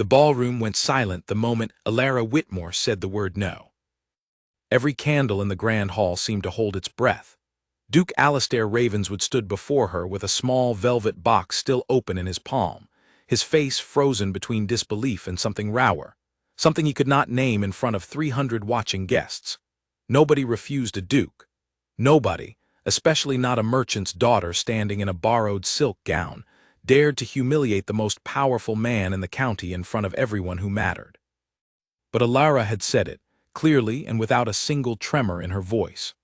The ballroom went silent the moment Alara Whitmore said the word no. Every candle in the grand hall seemed to hold its breath. Duke Alastair Ravenswood stood before her with a small velvet box still open in his palm, his face frozen between disbelief and something rower, something he could not name in front of 300 watching guests. Nobody refused a duke. Nobody, especially not a merchant's daughter standing in a borrowed silk gown, dared to humiliate the most powerful man in the county in front of everyone who mattered. But Alara had said it, clearly and without a single tremor in her voice.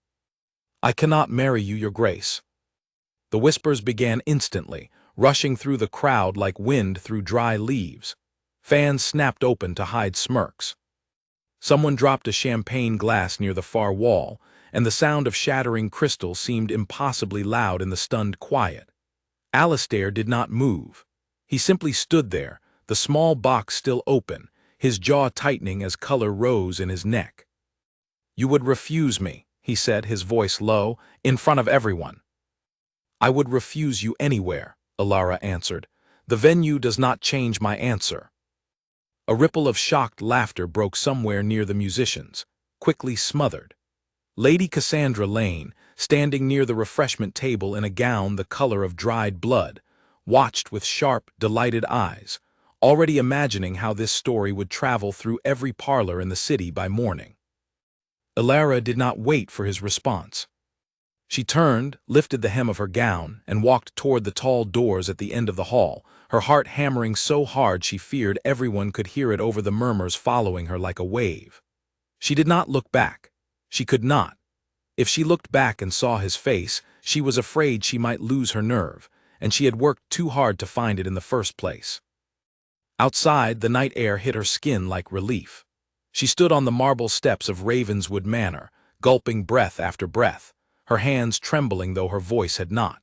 "I cannot marry you, your grace." The whispers began instantly, rushing through the crowd like wind through dry leaves. Fans snapped open to hide smirks. Someone dropped a champagne glass near the far wall, and the sound of shattering crystal seemed impossibly loud in the stunned quiet. Alastair did not move. He simply stood there, the small box still open, his jaw tightening as color rose in his neck. "You would refuse me," he said, his voice low, "in front of everyone." "I would refuse you anywhere," Alara answered. "The venue does not change my answer." A ripple of shocked laughter broke somewhere near the musicians, quickly smothered. Lady Cassandra Lane, standing near the refreshment table in a gown the color of dried blood, watched with sharp, delighted eyes, already imagining how this story would travel through every parlor in the city by morning. Alara did not wait for his response. She turned, lifted the hem of her gown, and walked toward the tall doors at the end of the hall, her heart hammering so hard she feared everyone could hear it over the murmurs following her like a wave. She did not look back. She could not. If she looked back and saw his face, she was afraid she might lose her nerve, and she had worked too hard to find it in the first place. Outside, the night air hit her skin like relief. She stood on the marble steps of Ravenswood Manor, gulping breath after breath, her hands trembling though her voice had not.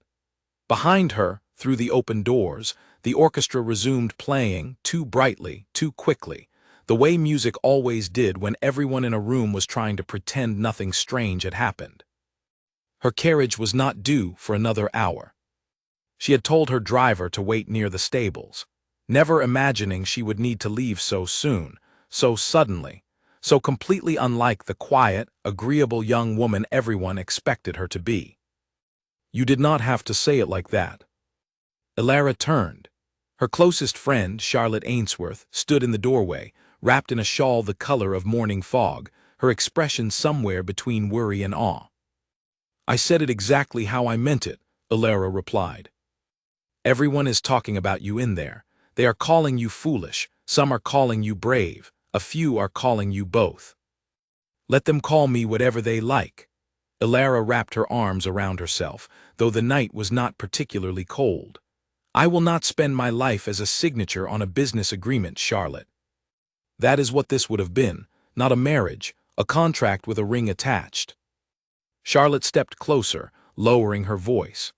Behind her, through the open doors, the orchestra resumed playing, too brightly, too quickly, the way music always did when everyone in a room was trying to pretend nothing strange had happened. Her carriage was not due for another hour. She had told her driver to wait near the stables, never imagining she would need to leave so soon, so suddenly, so completely unlike the quiet, agreeable young woman everyone expected her to be. "You did not have to say it like that." Alara turned. Her closest friend, Charlotte Ainsworth, stood in the doorway, wrapped in a shawl the color of morning fog, her expression somewhere between worry and awe. "I said it exactly how I meant it," Alara replied. "Everyone is talking about you in there. They are calling you foolish, some are calling you brave, a few are calling you both. Let them call me whatever they like." Alara wrapped her arms around herself, though the night was not particularly cold. "I will not spend my life as a signature on a business agreement, Charlotte. That is what this would have been, not a marriage, a contract with a ring attached." Charlotte stepped closer, lowering her voice.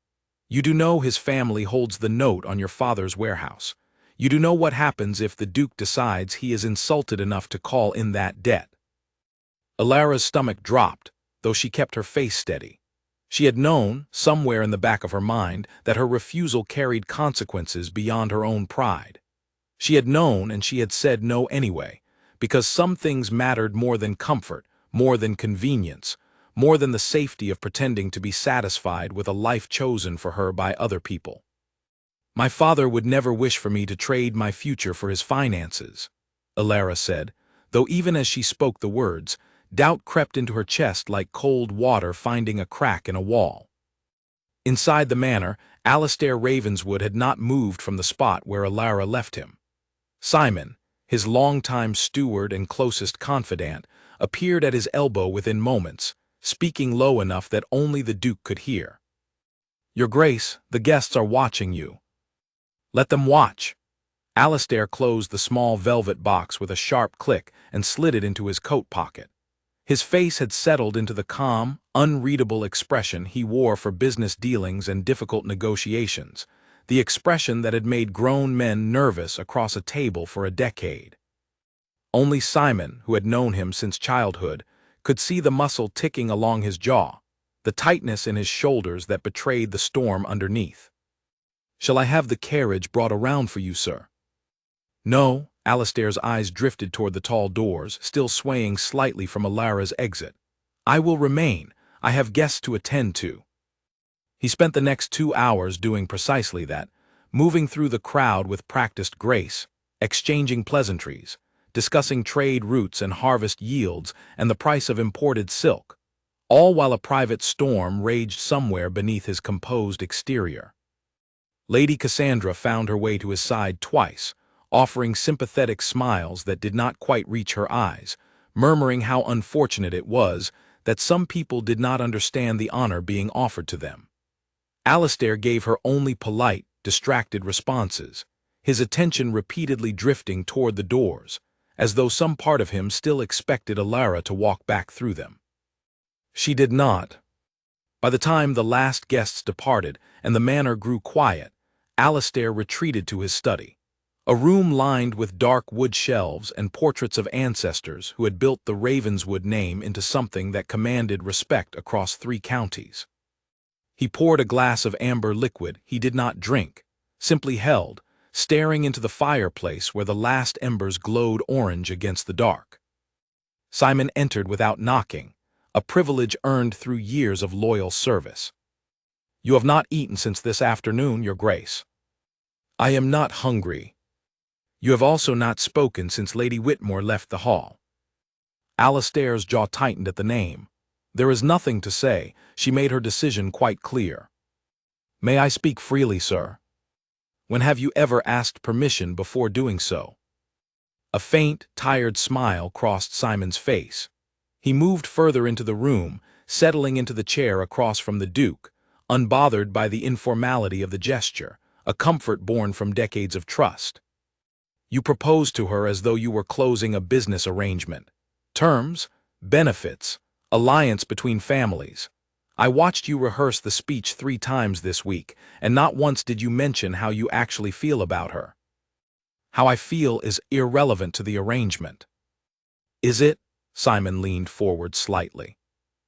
"You do know his family holds the note on your father's warehouse. You do know what happens if the Duke decides he is insulted enough to call in that debt." Alara's stomach dropped, though she kept her face steady. She had known, somewhere in the back of her mind, that her refusal carried consequences beyond her own pride. She had known, and she had said no anyway, because some things mattered more than comfort, more than convenience, more than the safety of pretending to be satisfied with a life chosen for her by other people. "My father would never wish for me to trade my future for his finances," Alara said, though even as she spoke the words, doubt crept into her chest like cold water finding a crack in a wall. Inside the manor, Alastair Ravenswood had not moved from the spot where Alara left him. Simon, his longtime steward and closest confidant, appeared at his elbow within moments, speaking low enough that only the Duke could hear. "Your Grace, the guests are watching you." "Let them watch." Alastair closed the small velvet box with a sharp click and slid it into his coat pocket. His face had settled into the calm, unreadable expression he wore for business dealings and difficult negotiations, the expression that had made grown men nervous across a table for a decade. Only Simon, who had known him since childhood, could see the muscle ticking along his jaw, the tightness in his shoulders that betrayed the storm underneath. "Shall I have the carriage brought around for you, sir?" "No," Alistair's eyes drifted toward the tall doors, still swaying slightly from Alara's exit. "I will remain. I have guests to attend to." He spent the next 2 hours doing precisely that, moving through the crowd with practiced grace, exchanging pleasantries, discussing trade routes and harvest yields and the price of imported silk, all while a private storm raged somewhere beneath his composed exterior. Lady Cassandra found her way to his side twice, offering sympathetic smiles that did not quite reach her eyes, murmuring how unfortunate it was that some people did not understand the honor being offered to them. Alistair gave her only polite, distracted responses, his attention repeatedly drifting toward the doors, as though some part of him still expected Alara to walk back through them. She did not. By the time the last guests departed and the manor grew quiet, Alistair retreated to his study, a room lined with dark wood shelves and portraits of ancestors who had built the Ravenswood name into something that commanded respect across 3 counties. He poured a glass of amber liquid he did not drink, simply held, staring into the fireplace where the last embers glowed orange against the dark. Simon entered without knocking, a privilege earned through years of loyal service. "You have not eaten since this afternoon, Your Grace." "I am not hungry." "You have also not spoken since Lady Whitmore left the hall." Alistair's jaw tightened at the name. There is nothing to say. She made her decision quite clear. "May I speak freely, sir? When have you ever asked permission before doing so?" A faint, tired smile crossed Simon's face. He moved further into the room, settling into the chair across from the Duke, unbothered by the informality of the gesture, a comfort born from decades of trust. "You proposed to her as though you were closing a business arrangement. Terms, benefits, alliance between families. I watched you rehearse the speech 3 times this week, and not once did you mention how you actually feel about her." "How I feel is irrelevant to the arrangement." "Is it?" Simon leaned forward slightly.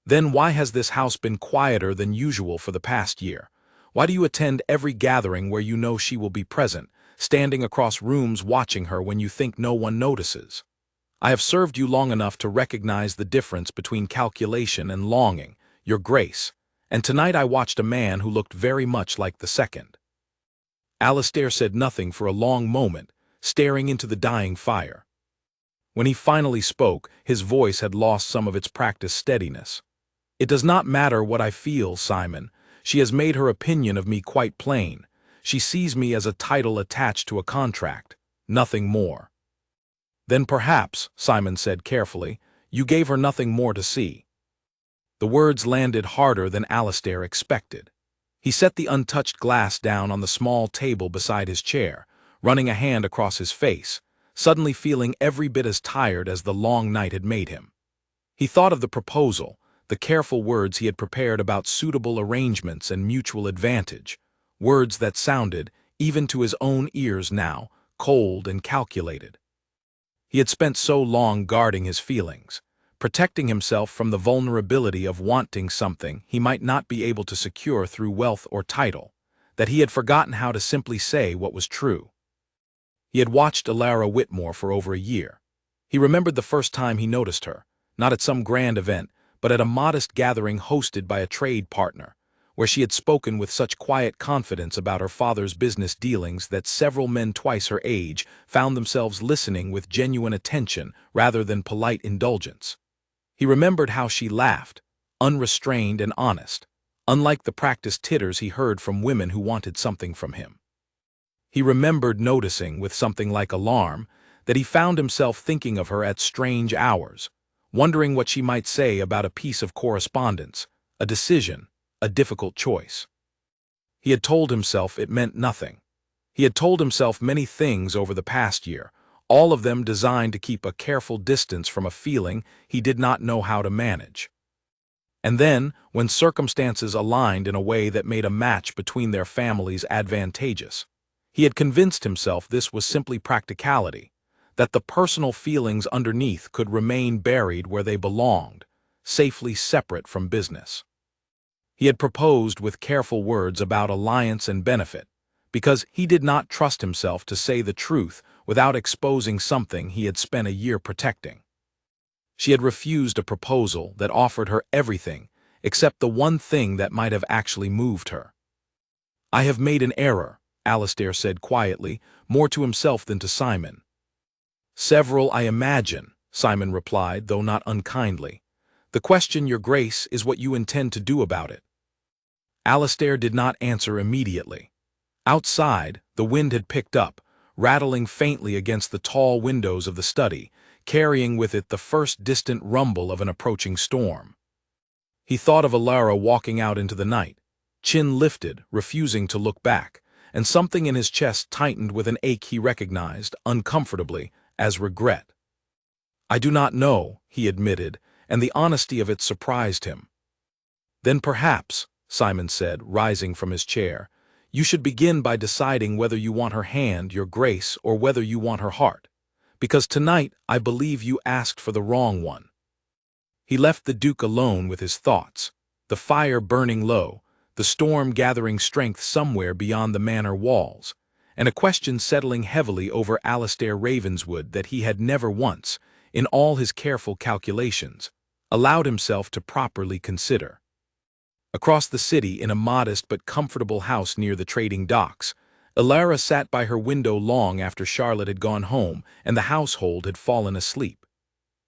"Then why has this house been quieter than usual for the past year? Why do you attend every gathering where you know she will be present, standing across rooms watching her when you think no one notices? I have served you long enough to recognize the difference between calculation and longing, Your Grace, and tonight I watched a man who looked very much like the second." Alistair said nothing for a long moment, staring into the dying fire. When he finally spoke, his voice had lost some of its practiced steadiness. "It does not matter what I feel, Simon. She has made her opinion of me quite plain. She sees me as a title attached to a contract, nothing more." "Then perhaps," Simon said carefully, "you gave her nothing more to see." The words landed harder than Alistair expected. He set the untouched glass down on the small table beside his chair, running a hand across his face, suddenly feeling every bit as tired as the long night had made him. He thought of the proposal, the careful words he had prepared about suitable arrangements and mutual advantage, words that sounded, even to his own ears now, cold and calculated. He had spent so long guarding his feelings, protecting himself from the vulnerability of wanting something he might not be able to secure through wealth or title, that he had forgotten how to simply say what was true. He had watched Alara Whitmore for over a year. He remembered the first time he noticed her, not at some grand event, but at a modest gathering hosted by a trade partner, where she had spoken with such quiet confidence about her father's business dealings that several men twice her age found themselves listening with genuine attention rather than polite indulgence. He remembered how she laughed, unrestrained and honest, unlike the practiced titters he heard from women who wanted something from him. He remembered noticing, with something like alarm, that he found himself thinking of her at strange hours, wondering what she might say about a piece of correspondence, a decision, a difficult choice. He had told himself it meant nothing. He had told himself many things over the past year, all of them designed to keep a careful distance from a feeling he did not know how to manage. And then, when circumstances aligned in a way that made a match between their families advantageous, he had convinced himself this was simply practicality, that the personal feelings underneath could remain buried where they belonged, safely separate from business. He had proposed with careful words about alliance and benefit, because he did not trust himself to say the truth without exposing something he had spent a year protecting. She had refused a proposal that offered her everything except the one thing that might have actually moved her. "I have made an error," Alastair said quietly, more to himself than to Simon. "Several, I imagine," Simon replied, though not unkindly. "The question, Your Grace, is what you intend to do about it." Alastair did not answer immediately. Outside, the wind had picked up, rattling faintly against the tall windows of the study, carrying with it the first distant rumble of an approaching storm. He thought of Alara walking out into the night, chin lifted, refusing to look back, and something in his chest tightened with an ache he recognized, uncomfortably, as regret. "I do not know," he admitted, and the honesty of it surprised him. "Then perhaps," Simon said, rising from his chair, "you should begin by deciding whether you want her hand, Your Grace, or whether you want her heart. Because tonight I believe you asked for the wrong one." He left the Duke alone with his thoughts, the fire burning low, the storm gathering strength somewhere beyond the manor walls, and a question settling heavily over Alastair Ravenswood that he had never once, in all his careful calculations, allowed himself to properly consider. Across the city, in a modest but comfortable house near the trading docks, Alara sat by her window long after Charlotte had gone home and the household had fallen asleep.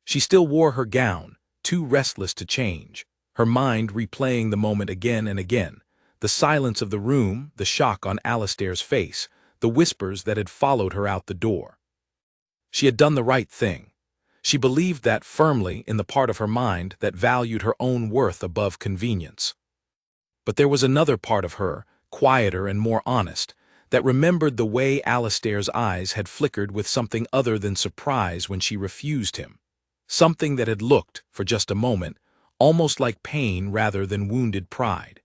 She still wore her gown, too restless to change, her mind replaying the moment again and again, the silence of the room, the shock on Alastair's face, the whispers that had followed her out the door. She had done the right thing. She believed that firmly in the part of her mind that valued her own worth above convenience. But there was another part of her, quieter and more honest, that remembered the way Alastair's eyes had flickered with something other than surprise when she refused him, something that had looked, for just a moment, almost like pain rather than wounded pride.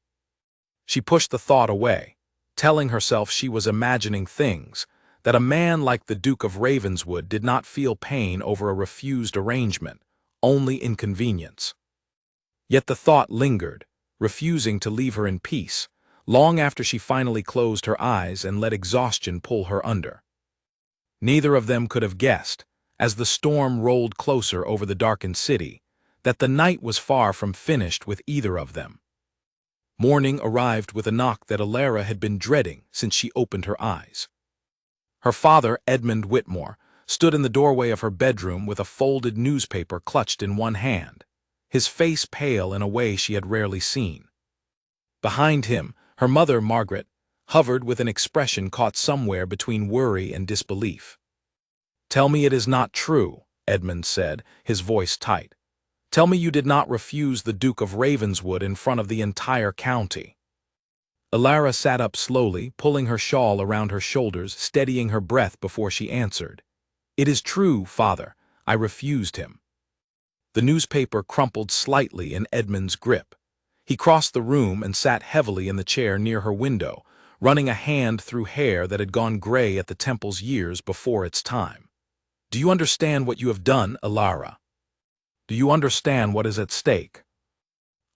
She pushed the thought away, telling herself she was imagining things, that a man like the Duke of Ravenswood did not feel pain over a refused arrangement, only inconvenience. Yet the thought lingered, refusing to leave her in peace, long after she finally closed her eyes and let exhaustion pull her under. Neither of them could have guessed, as the storm rolled closer over the darkened city, that the night was far from finished with either of them. Morning arrived with a knock that Alara had been dreading since she opened her eyes. Her father, Edmund Whitmore, stood in the doorway of her bedroom with a folded newspaper clutched in one hand, his face pale in a way she had rarely seen. Behind him, her mother, Margaret, hovered with an expression caught somewhere between worry and disbelief. "Tell me it is not true," Edmund said, his voice tight. "Tell me you did not refuse the Duke of Ravenswood in front of the entire county." Alara sat up slowly, pulling her shawl around her shoulders, steadying her breath before she answered. "It is true, father. I refused him." The newspaper crumpled slightly in Edmund's grip. He crossed the room and sat heavily in the chair near her window, running a hand through hair that had gone gray at the temples years before its time. "Do you understand what you have done, Alara? Do you understand what is at stake?"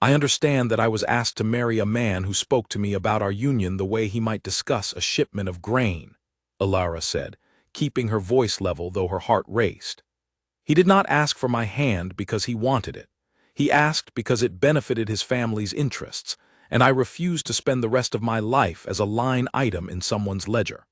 "I understand that I was asked to marry a man who spoke to me about our union the way he might discuss a shipment of grain," Alara said, keeping her voice level though her heart raced. "He did not ask for my hand because he wanted it. He asked because it benefited his family's interests, and I refused to spend the rest of my life as a line item in someone's ledger."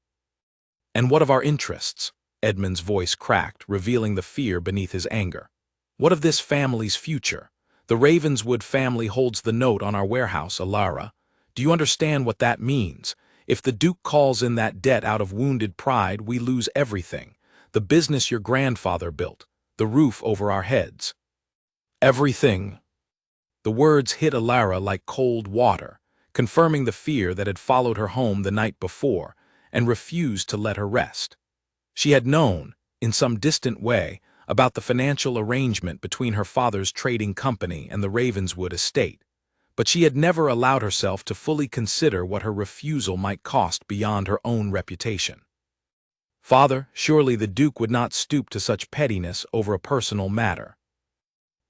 "And what of our interests?" Edmund's voice cracked, revealing the fear beneath his anger. "What of this family's future? The Ravenswood family holds the note on our warehouse, Alara. Do you understand what that means? If the Duke calls in that debt out of wounded pride, we lose everything. The business your grandfather built, the roof over our heads." "Everything." The words hit Alara like cold water, confirming the fear that had followed her home the night before, and refused to let her rest. She had known, in some distant way, about the financial arrangement between her father's trading company and the Ravenswood estate, but she had never allowed herself to fully consider what her refusal might cost beyond her own reputation. "Father, surely the Duke would not stoop to such pettiness over a personal matter."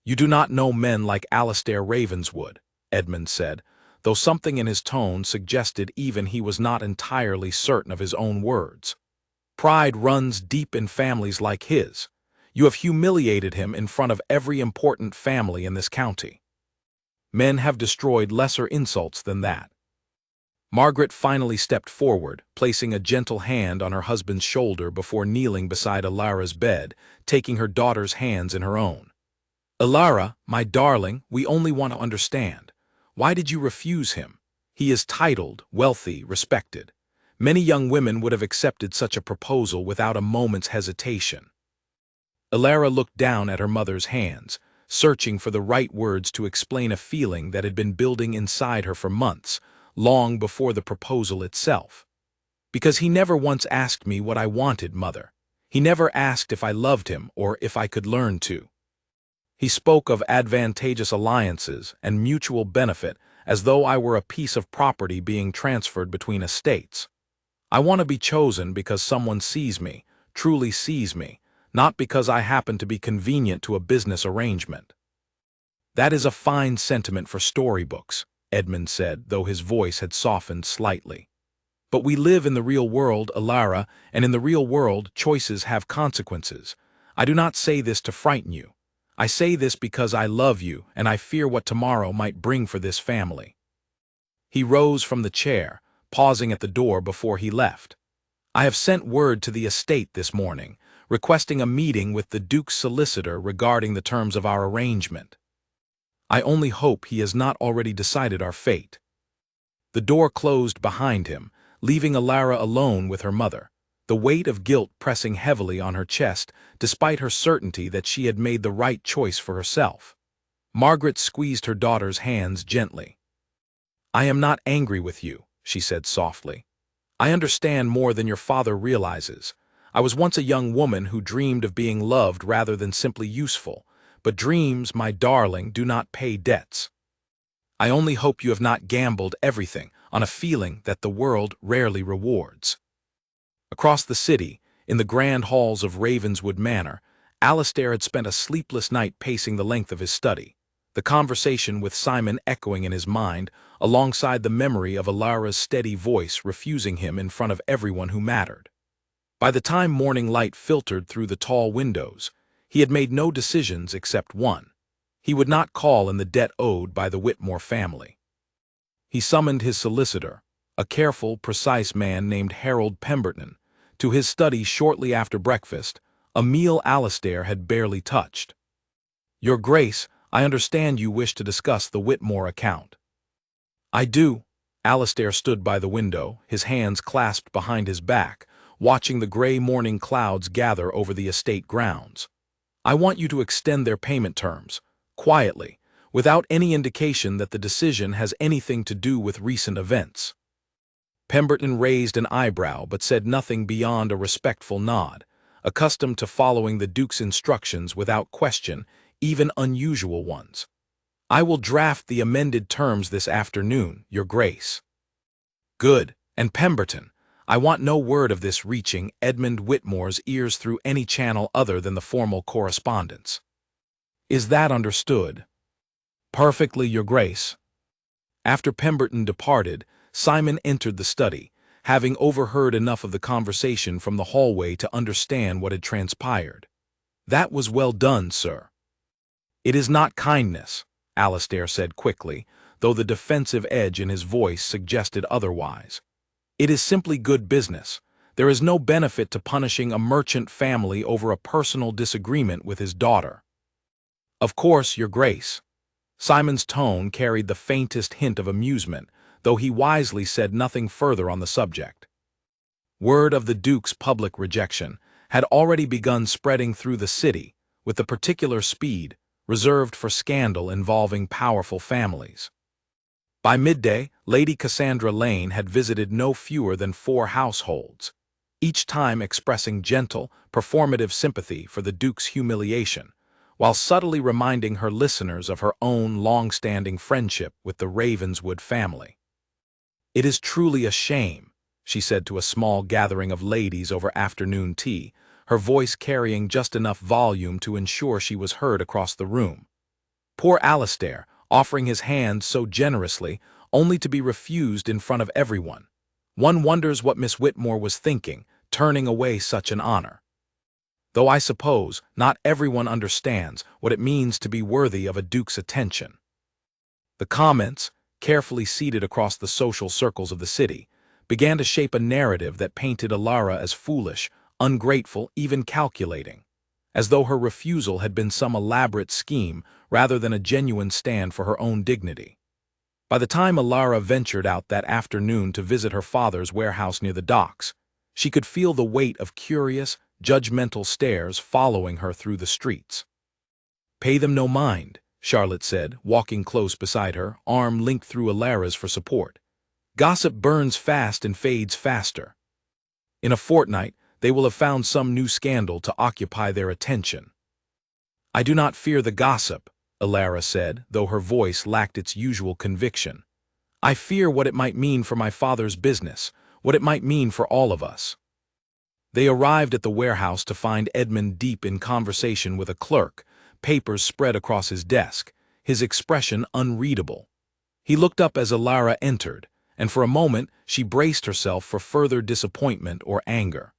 "You do not know men like Alastair Ravenswood," Edmund said, though something in his tone suggested even he was not entirely certain of his own words. Pride runs deep in families like his. You have humiliated him in front of every important family in this county. Men have destroyed lesser insults than that. Margaret finally stepped forward, placing a gentle hand on her husband's shoulder before kneeling beside Alara's bed, taking her daughter's hands in her own. Alara, my darling, we only want to understand. Why did you refuse him? He is titled, wealthy, respected. Many young women would have accepted such a proposal without a moment's hesitation. Alara looked down at her mother's hands, searching for the right words to explain a feeling that had been building inside her for months, long before the proposal itself. Because he never once asked me what I wanted, Mother. He never asked if I loved him or if I could learn to. He spoke of advantageous alliances and mutual benefit as though I were a piece of property being transferred between estates. I want to be chosen because someone sees me, truly sees me, not because I happen to be convenient to a business arrangement. That is a fine sentiment for storybooks, Edmund said, though his voice had softened slightly. But we live in the real world, Alara, and in the real world, choices have consequences. I do not say this to frighten you. I say this because I love you and I fear what tomorrow might bring for this family. He rose from the chair, pausing at the door before he left. I have sent word to the estate this morning, requesting a meeting with the Duke's solicitor regarding the terms of our arrangement. I only hope he has not already decided our fate. The door closed behind him, leaving Alara alone with her mother, the weight of guilt pressing heavily on her chest despite her certainty that she had made the right choice for herself. Margaret squeezed her daughter's hands gently. I am not angry with you, she said softly. I understand more than your father realizes. I was once a young woman who dreamed of being loved rather than simply useful, but dreams, my darling, do not pay debts. I only hope you have not gambled everything on a feeling that the world rarely rewards. Across the city, in the grand halls of Ravenswood Manor, Alastair had spent a sleepless night pacing the length of his study, the conversation with Simon echoing in his mind, alongside the memory of Alara's steady voice refusing him in front of everyone who mattered. By the time morning light filtered through the tall windows, he had made no decisions except one. He would not call in the debt owed by the Whitmore family. He summoned his solicitor, a careful, precise man named Harold Pemberton, to his study shortly after breakfast, a meal Alastair had barely touched. Your Grace, I understand you wish to discuss the Whitmore account. I do. Alastair stood by the window, his hands clasped behind his back, watching the gray morning clouds gather over the estate grounds. I want you to extend their payment terms, quietly, without any indication that the decision has anything to do with recent events. Pemberton raised an eyebrow but said nothing beyond a respectful nod, accustomed to following the Duke's instructions without question, even unusual ones. I will draft the amended terms this afternoon, Your Grace. Good, and Pemberton, I want no word of this reaching Edmund Whitmore's ears through any channel other than the formal correspondence. Is that understood? Perfectly, Your Grace. After Pemberton departed, Simon entered the study, having overheard enough of the conversation from the hallway to understand what had transpired. That was well done, sir. It is not kindness, Alastair said quickly, though the defensive edge in his voice suggested otherwise. It is simply good business. There is no benefit to punishing a merchant family over a personal disagreement with his daughter. Of course, Your Grace. Simon's tone carried the faintest hint of amusement, though he wisely said nothing further on the subject. Word of the Duke's public rejection had already begun spreading through the city, with the particular speed reserved for scandal involving powerful families. By midday, Lady Cassandra Lane had visited no fewer than 4 households, each time expressing gentle, performative sympathy for the Duke's humiliation, while subtly reminding her listeners of her own long-standing friendship with the Ravenswood family. It is truly a shame, she said to a small gathering of ladies over afternoon tea, her voice carrying just enough volume to ensure she was heard across the room. Poor Alastair, offering his hand so generously, only to be refused in front of everyone. One wonders what Miss Whitmore was thinking, turning away such an honor. Though I suppose not everyone understands what it means to be worthy of a duke's attention. The comments, carefully seeded across the social circles of the city, began to shape a narrative that painted Alara as foolish, ungrateful, even calculating, as though her refusal had been some elaborate scheme rather than a genuine stand for her own dignity. By the time Alara ventured out that afternoon to visit her father's warehouse near the docks, she could feel the weight of curious, judgmental stares following her through the streets. "Pay them no mind," Charlotte said, walking close beside her, arm linked through Alara's for support. "Gossip burns fast and fades faster. In a fortnight, they will have found some new scandal to occupy their attention." "I do not fear the gossip," Alara said, though her voice lacked its usual conviction. "I fear what it might mean for my father's business, what it might mean for all of us." They arrived at the warehouse to find Edmund deep in conversation with a clerk, papers spread across his desk, his expression unreadable. He looked up as Alara entered, and for a moment she braced herself for further disappointment or anger.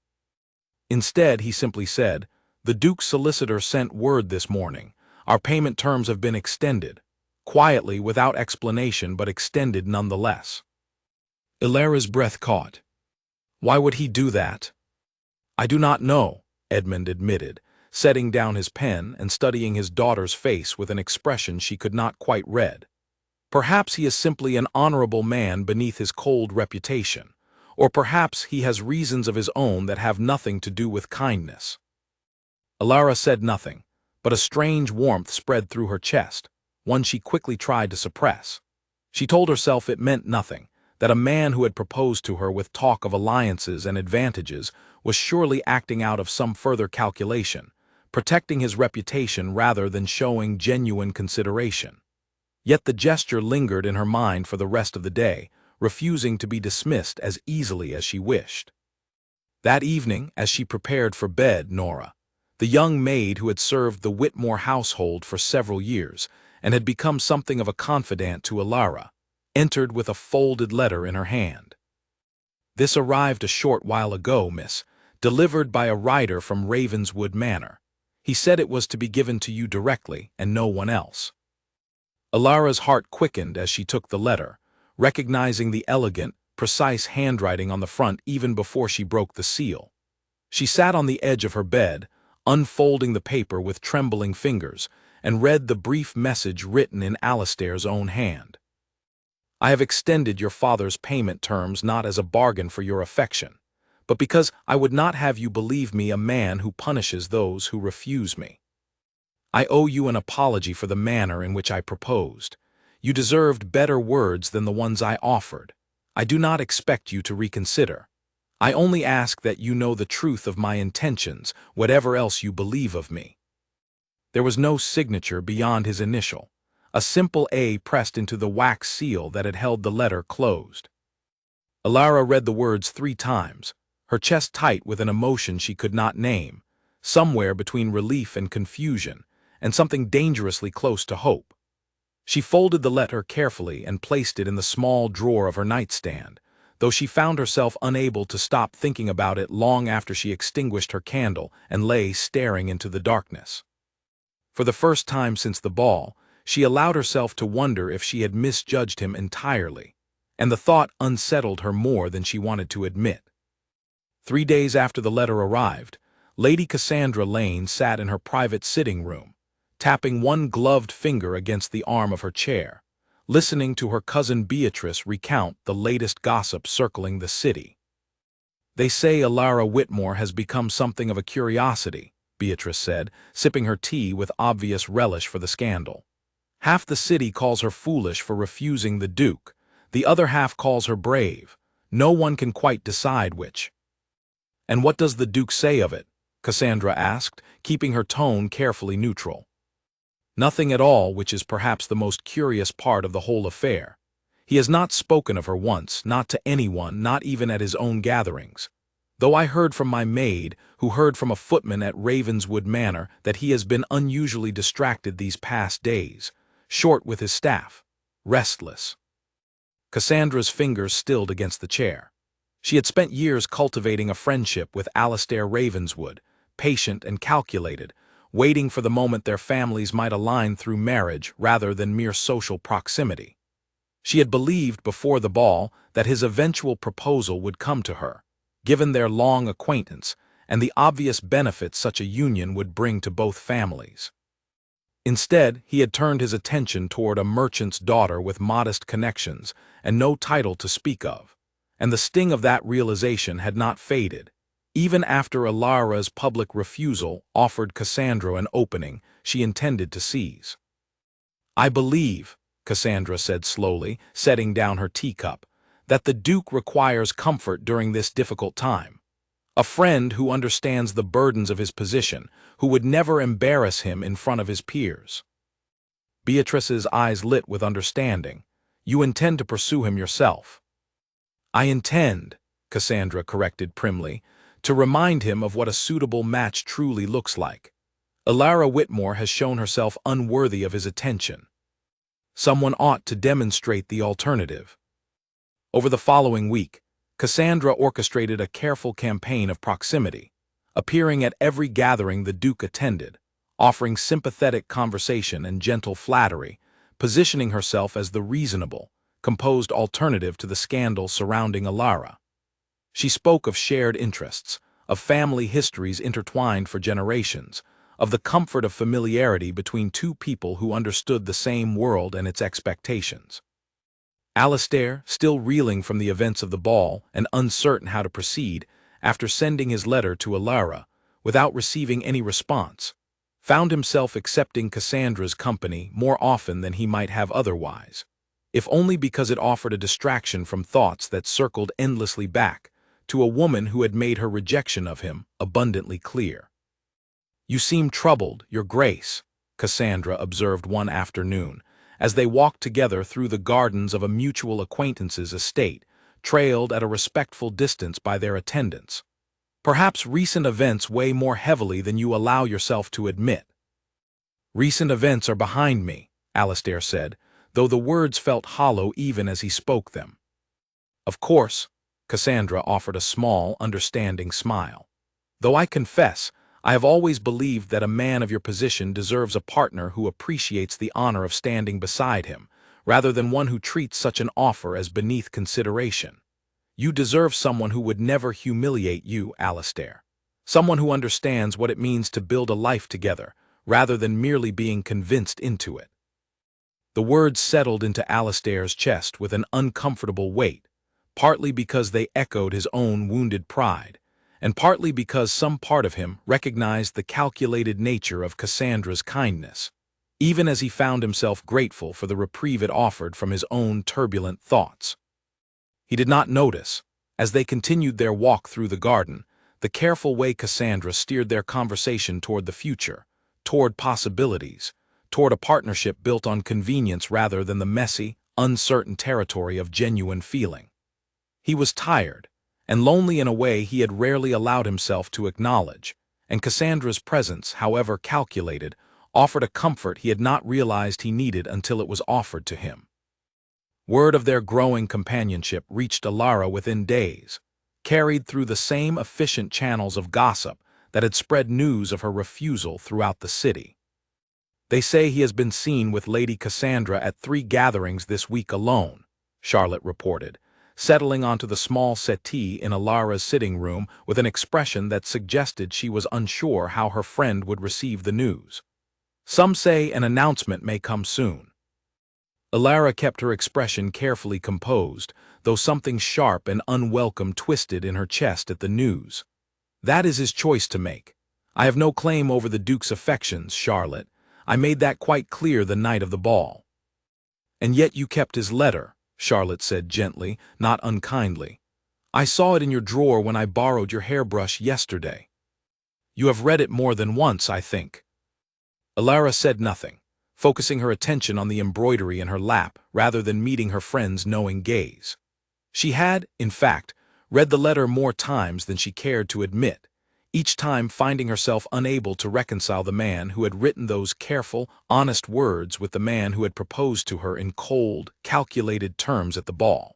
Instead, he simply said, "The Duke's solicitor sent word this morning. Our payment terms have been extended." Quietly, without explanation, but extended nonetheless. Alara's breath caught. "Why would he do that?" "I do not know," Edmund admitted, setting down his pen and studying his daughter's face with an expression she could not quite read. "Perhaps he is simply an honorable man beneath his cold reputation, or perhaps he has reasons of his own that have nothing to do with kindness." Alara said nothing, but a strange warmth spread through her chest, one she quickly tried to suppress. She told herself it meant nothing, that a man who had proposed to her with talk of alliances and advantages was surely acting out of some further calculation, protecting his reputation rather than showing genuine consideration. Yet the gesture lingered in her mind for the rest of the day, refusing to be dismissed as easily as she wished. That evening, as she prepared for bed, Nora, the young maid who had served the Whitmore household for several years and had become something of a confidant to Alara, entered with a folded letter in her hand. "This arrived a short while ago, miss, delivered by a rider from Ravenswood Manor. He said it was to be given to you directly and no one else." Alara's heart quickened as she took the letter, recognizing the elegant, precise handwriting on the front even before she broke the seal. She sat on the edge of her bed, unfolding the paper with trembling fingers, and read the brief message written in Alastair's own hand. "I have extended your father's payment terms not as a bargain for your affection, but because I would not have you believe me a man who punishes those who refuse me. I owe you an apology for the manner in which I proposed. You deserved better words than the ones I offered. I do not expect you to reconsider. I only ask that you know the truth of my intentions, whatever else you believe of me." There was no signature beyond his initial, a simple A pressed into the wax seal that had held the letter closed. Alara read the words 3 times, her chest tight with an emotion she could not name, somewhere between relief and confusion, and something dangerously close to hope. She folded the letter carefully and placed it in the small drawer of her nightstand, though she found herself unable to stop thinking about it long after she extinguished her candle and lay staring into the darkness. For the first time since the ball, she allowed herself to wonder if she had misjudged him entirely, and the thought unsettled her more than she wanted to admit. 3 days after the letter arrived, Lady Cassandra Lane sat in her private sitting room, tapping one gloved finger against the arm of her chair, listening to her cousin Beatrice recount the latest gossip circling the city. "They say Alara Whitmore has become something of a curiosity," Beatrice said, sipping her tea with obvious relish for the scandal. "Half the city calls her foolish for refusing the Duke, the other half calls her brave. No one can quite decide which." "And what does the Duke say of it?" Cassandra asked, keeping her tone carefully neutral. "Nothing at all, which is perhaps the most curious part of the whole affair. He has not spoken of her once, not to anyone, not even at his own gatherings. Though I heard from my maid, who heard from a footman at Ravenswood Manor, that he has been unusually distracted these past days, short with his staff, restless." Cassandra's fingers stilled against the chair. She had spent years cultivating a friendship with Alastair Ravenswood, patient and calculated, waiting for the moment their families might align through marriage rather than mere social proximity. She had believed before the ball that his eventual proposal would come to her, given their long acquaintance and the obvious benefits such a union would bring to both families. Instead, he had turned his attention toward a merchant's daughter with modest connections and no title to speak of, and the sting of that realization had not faded. Even after Alara's public refusal offered Cassandra an opening she intended to seize. "I believe," Cassandra said slowly, setting down her teacup, "that the Duke requires comfort during this difficult time. A friend who understands the burdens of his position, who would never embarrass him in front of his peers." Beatrice's eyes lit with understanding. "You intend to pursue him yourself." "I intend," Cassandra corrected primly, "to remind him of what a suitable match truly looks like. Alara Whitmore has shown herself unworthy of his attention. Someone ought to demonstrate the alternative." Over the following week, Cassandra orchestrated a careful campaign of proximity, appearing at every gathering the Duke attended, offering sympathetic conversation and gentle flattery, positioning herself as the reasonable, composed alternative to the scandal surrounding Alara. She spoke of shared interests, of family histories intertwined for generations, of the comfort of familiarity between two people who understood the same world and its expectations. Alastair, still reeling from the events of the ball and uncertain how to proceed, after sending his letter to Alara, without receiving any response, found himself accepting Cassandra's company more often than he might have otherwise, if only because it offered a distraction from thoughts that circled endlessly back to a woman who had made her rejection of him abundantly clear. "You seem troubled, Your Grace," Cassandra observed one afternoon, as they walked together through the gardens of a mutual acquaintance's estate, trailed at a respectful distance by their attendants. "Perhaps recent events weigh more heavily than you allow yourself to admit." "Recent events are behind me," Alastair said, though the words felt hollow even as he spoke them. "Of course," Cassandra offered a small, understanding smile. "Though I confess, I have always believed that a man of your position deserves a partner who appreciates the honor of standing beside him, rather than one who treats such an offer as beneath consideration. You deserve someone who would never humiliate you, Alastair. Someone who understands what it means to build a life together, rather than merely being convinced into it." The words settled into Alastair's chest with an uncomfortable weight, partly because they echoed his own wounded pride, and partly because some part of him recognized the calculated nature of Cassandra's kindness, even as he found himself grateful for the reprieve it offered from his own turbulent thoughts. He did not notice, as they continued their walk through the garden, the careful way Cassandra steered their conversation toward the future, toward possibilities, toward a partnership built on convenience rather than the messy, uncertain territory of genuine feeling. He was tired, and lonely in a way he had rarely allowed himself to acknowledge, and Cassandra's presence, however calculated, offered a comfort he had not realized he needed until it was offered to him. Word of their growing companionship reached Alara within days, carried through the same efficient channels of gossip that had spread news of her refusal throughout the city. "They say he has been seen with Lady Cassandra at 3 gatherings this week alone," Charlotte reported, settling onto the small settee in Alara's sitting room with an expression that suggested she was unsure how her friend would receive the news. "Some say an announcement may come soon." Alara kept her expression carefully composed, though something sharp and unwelcome twisted in her chest at the news. "That is his choice to make. I have no claim over the Duke's affections, Charlotte. I made that quite clear the night of the ball." "And yet you kept his letter," Charlotte said gently, not unkindly. "I saw it in your drawer when I borrowed your hairbrush yesterday. You have read it more than once, I think." Alara said nothing, focusing her attention on the embroidery in her lap rather than meeting her friend's knowing gaze. She had, in fact, read the letter more times than she cared to admit, each time finding herself unable to reconcile the man who had written those careful, honest words with the man who had proposed to her in cold, calculated terms at the ball.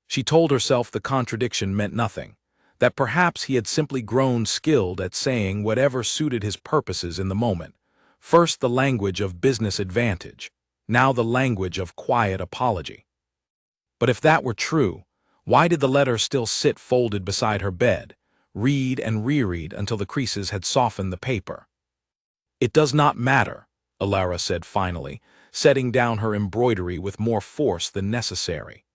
She told herself the contradiction meant nothing, that perhaps he had simply grown skilled at saying whatever suited his purposes in the moment. First the language of business advantage, now the language of quiet apology. But if that were true, why did the letter still sit folded beside her bed, read and reread until the creases had softened the paper? "It does not matter," Alara said finally, setting down her embroidery with more force than necessary.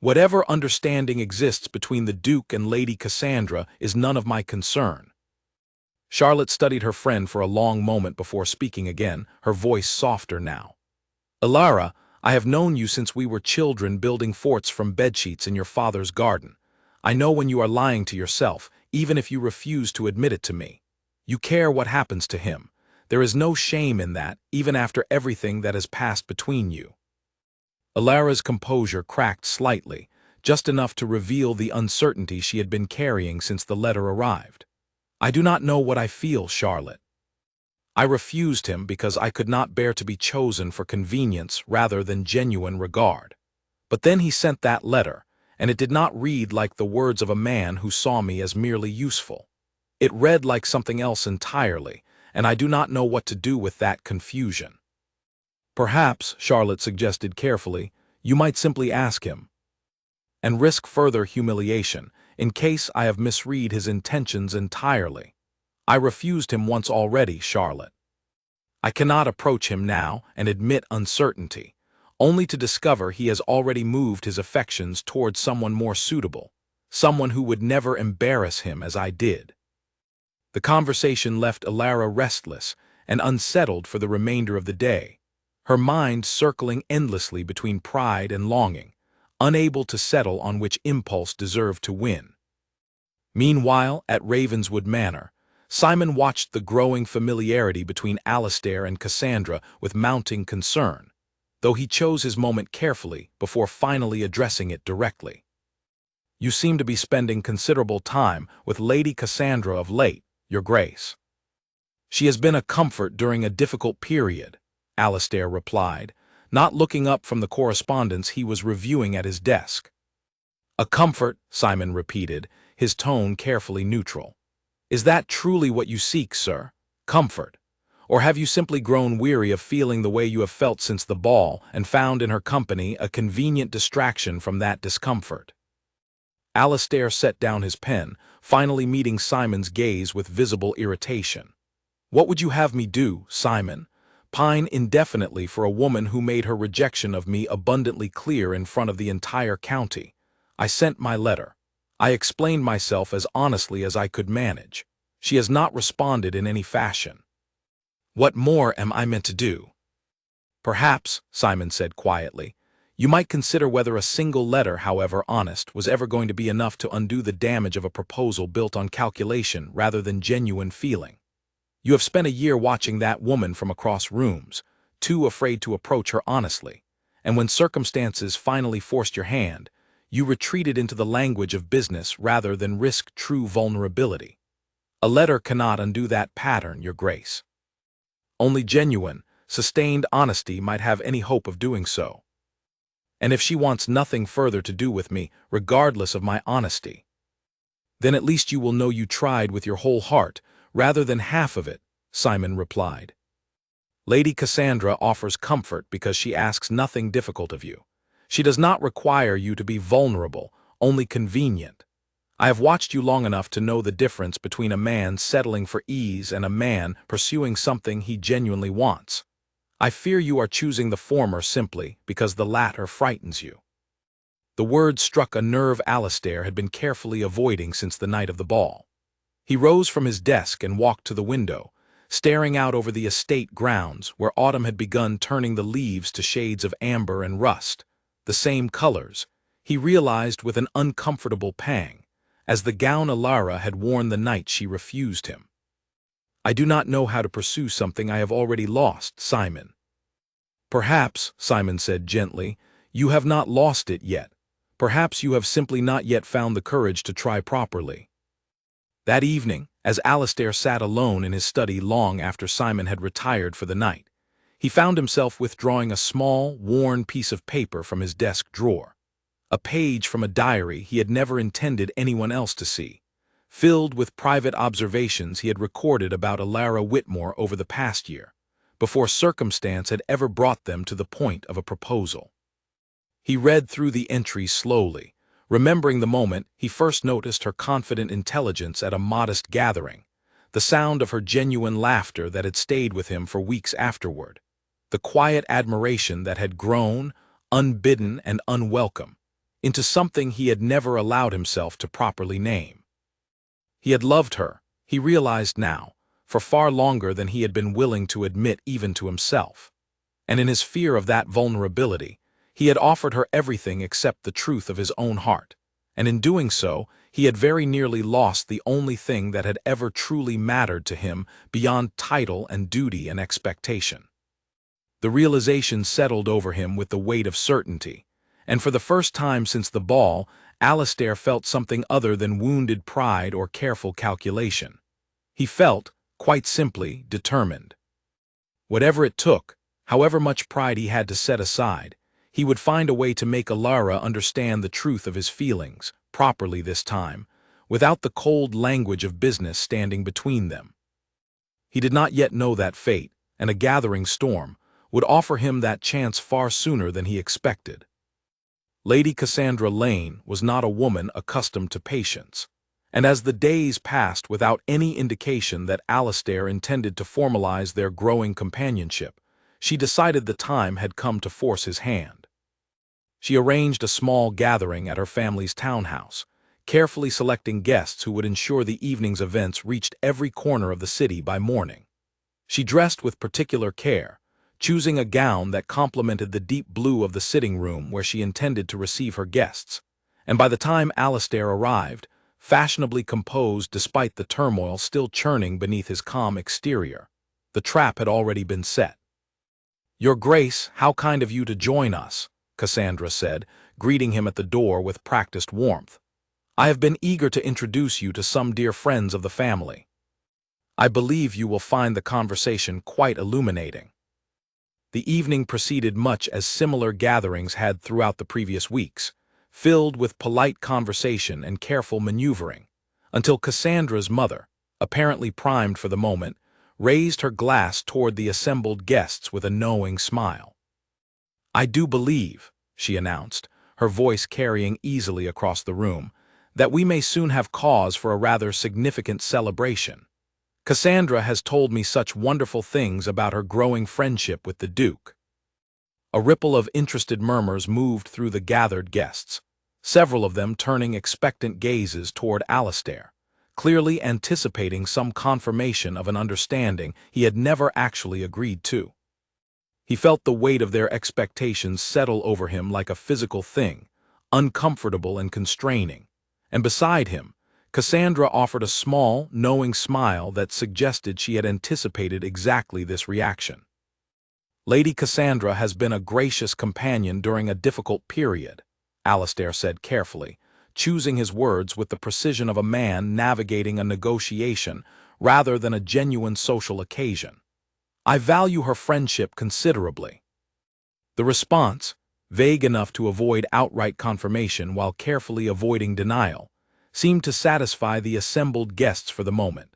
"Whatever understanding exists between the Duke and Lady Cassandra is none of my concern." Charlotte studied her friend for a long moment before speaking again, her voice softer now. "Alara, I have known you since we were children building forts from bedsheets in your father's garden. I know when you are lying to yourself, even if you refuse to admit it to me. You care what happens to him. There is no shame in that, even after everything that has passed between you." Alara's composure cracked slightly, just enough to reveal the uncertainty she had been carrying since the letter arrived. "I do not know what I feel, Charlotte. I refused him because I could not bear to be chosen for convenience rather than genuine regard. But then he sent that letter, and it did not read like the words of a man who saw me as merely useful. It read like something else entirely, and I do not know what to do with that confusion." "Perhaps," Charlotte suggested carefully, "you might simply ask him, and risk further humiliation, in case I have misread his intentions entirely. I refused him once already, Charlotte. I cannot approach him now and admit uncertainty, only to discover he has already moved his affections towards someone more suitable, someone who would never embarrass him as I did." The conversation left Alara restless and unsettled for the remainder of the day, her mind circling endlessly between pride and longing, unable to settle on which impulse deserved to win. Meanwhile, at Ravenswood Manor, Simon watched the growing familiarity between Alastair and Cassandra with mounting concern, though he chose his moment carefully before finally addressing it directly. "You seem to be spending considerable time with Lady Cassandra of late, Your Grace." "She has been a comfort during a difficult period," Alastair replied, not looking up from the correspondence he was reviewing at his desk. "A comfort," Simon repeated, his tone carefully neutral. "Is that truly what you seek, sir? Comfort? Or have you simply grown weary of feeling the way you have felt since the ball and found in her company a convenient distraction from that discomfort?" Alastair set down his pen, finally meeting Simon's gaze with visible irritation. "What would you have me do, Simon? Pine indefinitely for a woman who made her rejection of me abundantly clear in front of the entire county? I sent my letter. I explained myself as honestly as I could manage. She has not responded in any fashion. What more am I meant to do?" "Perhaps," Simon said quietly, "you might consider whether a single letter, however honest, was ever going to be enough to undo the damage of a proposal built on calculation rather than genuine feeling. You have spent a year watching that woman from across rooms, too afraid to approach her honestly, and when circumstances finally forced your hand, you retreated into the language of business rather than risk true vulnerability. A letter cannot undo that pattern, Your Grace. Only genuine, sustained honesty might have any hope of doing so. And if she wants nothing further to do with me, regardless of my honesty, then at least you will know you tried with your whole heart, rather than half of it," Simon replied. "Lady Cassandra offers comfort because she asks nothing difficult of you. She does not require you to be vulnerable, only convenient. I have watched you long enough to know the difference between a man settling for ease and a man pursuing something he genuinely wants. I fear you are choosing the former simply because the latter frightens you." The word struck a nerve Alastair had been carefully avoiding since the night of the ball. He rose from his desk and walked to the window, staring out over the estate grounds where autumn had begun turning the leaves to shades of amber and rust, the same colors, he realized with an uncomfortable pang, as the gown Alara had worn the night she refused him. "I do not know how to pursue something I have already lost, Simon." "Perhaps," Simon said gently, "you have not lost it yet. Perhaps you have simply not yet found the courage to try properly." That evening, as Alastair sat alone in his study long after Simon had retired for the night, he found himself withdrawing a small, worn piece of paper from his desk drawer. A page from a diary he had never intended anyone else to see, filled with private observations he had recorded about Alara Whitmore over the past year, before circumstance had ever brought them to the point of a proposal. He read through the entries slowly, remembering the moment he first noticed her confident intelligence at a modest gathering, the sound of her genuine laughter that had stayed with him for weeks afterward, the quiet admiration that had grown, unbidden and unwelcome, into something he had never allowed himself to properly name. He had loved her, he realized now, for far longer than he had been willing to admit even to himself. And in his fear of that vulnerability, he had offered her everything except the truth of his own heart, and in doing so, he had very nearly lost the only thing that had ever truly mattered to him beyond title and duty and expectation. The realization settled over him with the weight of certainty, and for the first time since the ball, Alastair felt something other than wounded pride or careful calculation. He felt, quite simply, determined. Whatever it took, however much pride he had to set aside, he would find a way to make Alara understand the truth of his feelings, properly this time, without the cold language of business standing between them. He did not yet know that fate, and a gathering storm, would offer him that chance far sooner than he expected. Lady Cassandra Lane was not a woman accustomed to patience, and as the days passed without any indication that Alastair intended to formalize their growing companionship, she decided the time had come to force his hand. She arranged a small gathering at her family's townhouse, carefully selecting guests who would ensure the evening's events reached every corner of the city by morning. She dressed with particular care, choosing a gown that complemented the deep blue of the sitting room where she intended to receive her guests, and by the time Alastair arrived, fashionably composed despite the turmoil still churning beneath his calm exterior, the trap had already been set. "Your Grace, how kind of you to join us," Cassandra said, greeting him at the door with practiced warmth. "I have been eager to introduce you to some dear friends of the family. I believe you will find the conversation quite illuminating." The evening proceeded much as similar gatherings had throughout the previous weeks, filled with polite conversation and careful maneuvering, until Cassandra's mother, apparently primed for the moment, raised her glass toward the assembled guests with a knowing smile. "I do believe," she announced, her voice carrying easily across the room, "that we may soon have cause for a rather significant celebration. Cassandra has told me such wonderful things about her growing friendship with the Duke." A ripple of interested murmurs moved through the gathered guests, several of them turning expectant gazes toward Alastair, clearly anticipating some confirmation of an understanding he had never actually agreed to. He felt the weight of their expectations settle over him like a physical thing, uncomfortable and constraining, and beside him, Cassandra offered a small, knowing smile that suggested she had anticipated exactly this reaction. "Lady Cassandra has been a gracious companion during a difficult period," Alastair said carefully, choosing his words with the precision of a man navigating a negotiation rather than a genuine social occasion. "I value her friendship considerably." The response, vague enough to avoid outright confirmation while carefully avoiding denial, seemed to satisfy the assembled guests for the moment,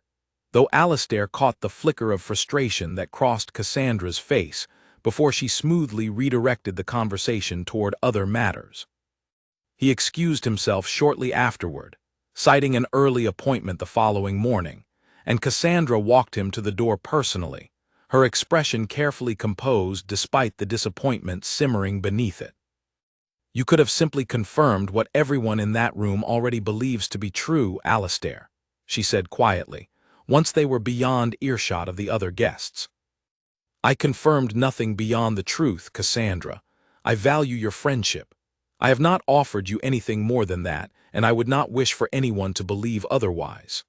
though Alastair caught the flicker of frustration that crossed Cassandra's face before she smoothly redirected the conversation toward other matters. He excused himself shortly afterward, citing an early appointment the following morning, and Cassandra walked him to the door personally, her expression carefully composed despite the disappointment simmering beneath it. "You could have simply confirmed what everyone in that room already believes to be true, Alastair," she said quietly, once they were beyond earshot of the other guests. "I confirmed nothing beyond the truth, Cassandra. I value your friendship. I have not offered you anything more than that, and I would not wish for anyone to believe otherwise."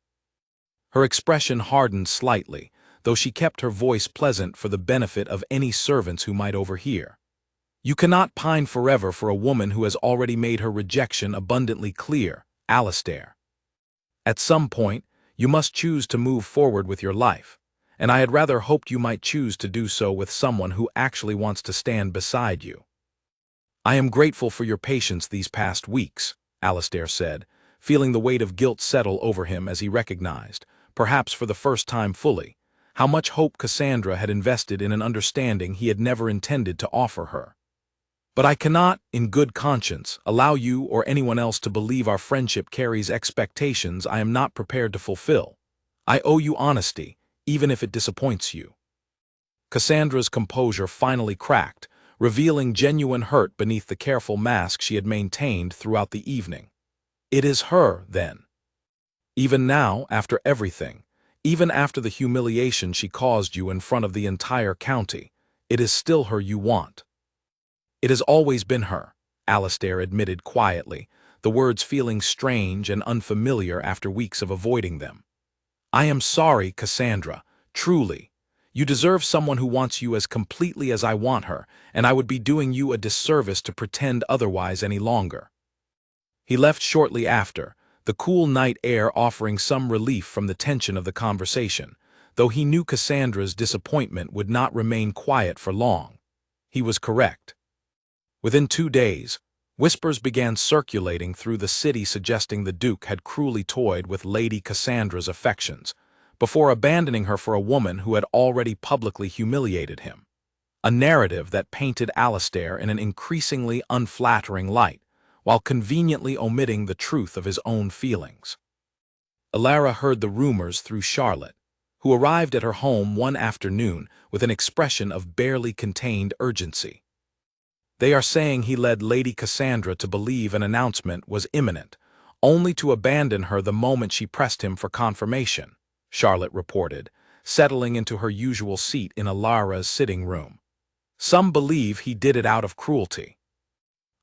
Her expression hardened slightly, though she kept her voice pleasant for the benefit of any servants who might overhear. "You cannot pine forever for a woman who has already made her rejection abundantly clear, Alastair. At some point, you must choose to move forward with your life, and I had rather hoped you might choose to do so with someone who actually wants to stand beside you." I am grateful for your patience these past weeks, Alastair said, feeling the weight of guilt settle over him as he recognized, perhaps for the first time fully, how much hope Cassandra had invested in an understanding he had never intended to offer her. But I cannot, in good conscience, allow you or anyone else to believe our friendship carries expectations I am not prepared to fulfill. I owe you honesty, even if it disappoints you. Cassandra's composure finally cracked, revealing genuine hurt beneath the careful mask she had maintained throughout the evening. It is her, then. Even now, after everything, even after the humiliation she caused you in front of the entire county, it is still her you want. It has always been her, Alastair admitted quietly, the words feeling strange and unfamiliar after weeks of avoiding them. I am sorry, Cassandra, truly. You deserve someone who wants you as completely as I want her, and I would be doing you a disservice to pretend otherwise any longer. He left shortly after, the cool night air offering some relief from the tension of the conversation, though he knew Cassandra's disappointment would not remain quiet for long. He was correct. Within 2 days, whispers began circulating through the city suggesting the Duke had cruelly toyed with Lady Cassandra's affections, before abandoning her for a woman who had already publicly humiliated him. A narrative that painted Alastair in an increasingly unflattering light, while conveniently omitting the truth of his own feelings. Alara heard the rumors through Charlotte, who arrived at her home one afternoon with an expression of barely contained urgency. They are saying he led Lady Cassandra to believe an announcement was imminent, only to abandon her the moment she pressed him for confirmation, Charlotte reported, settling into her usual seat in Alara's sitting room. Some believe he did it out of cruelty.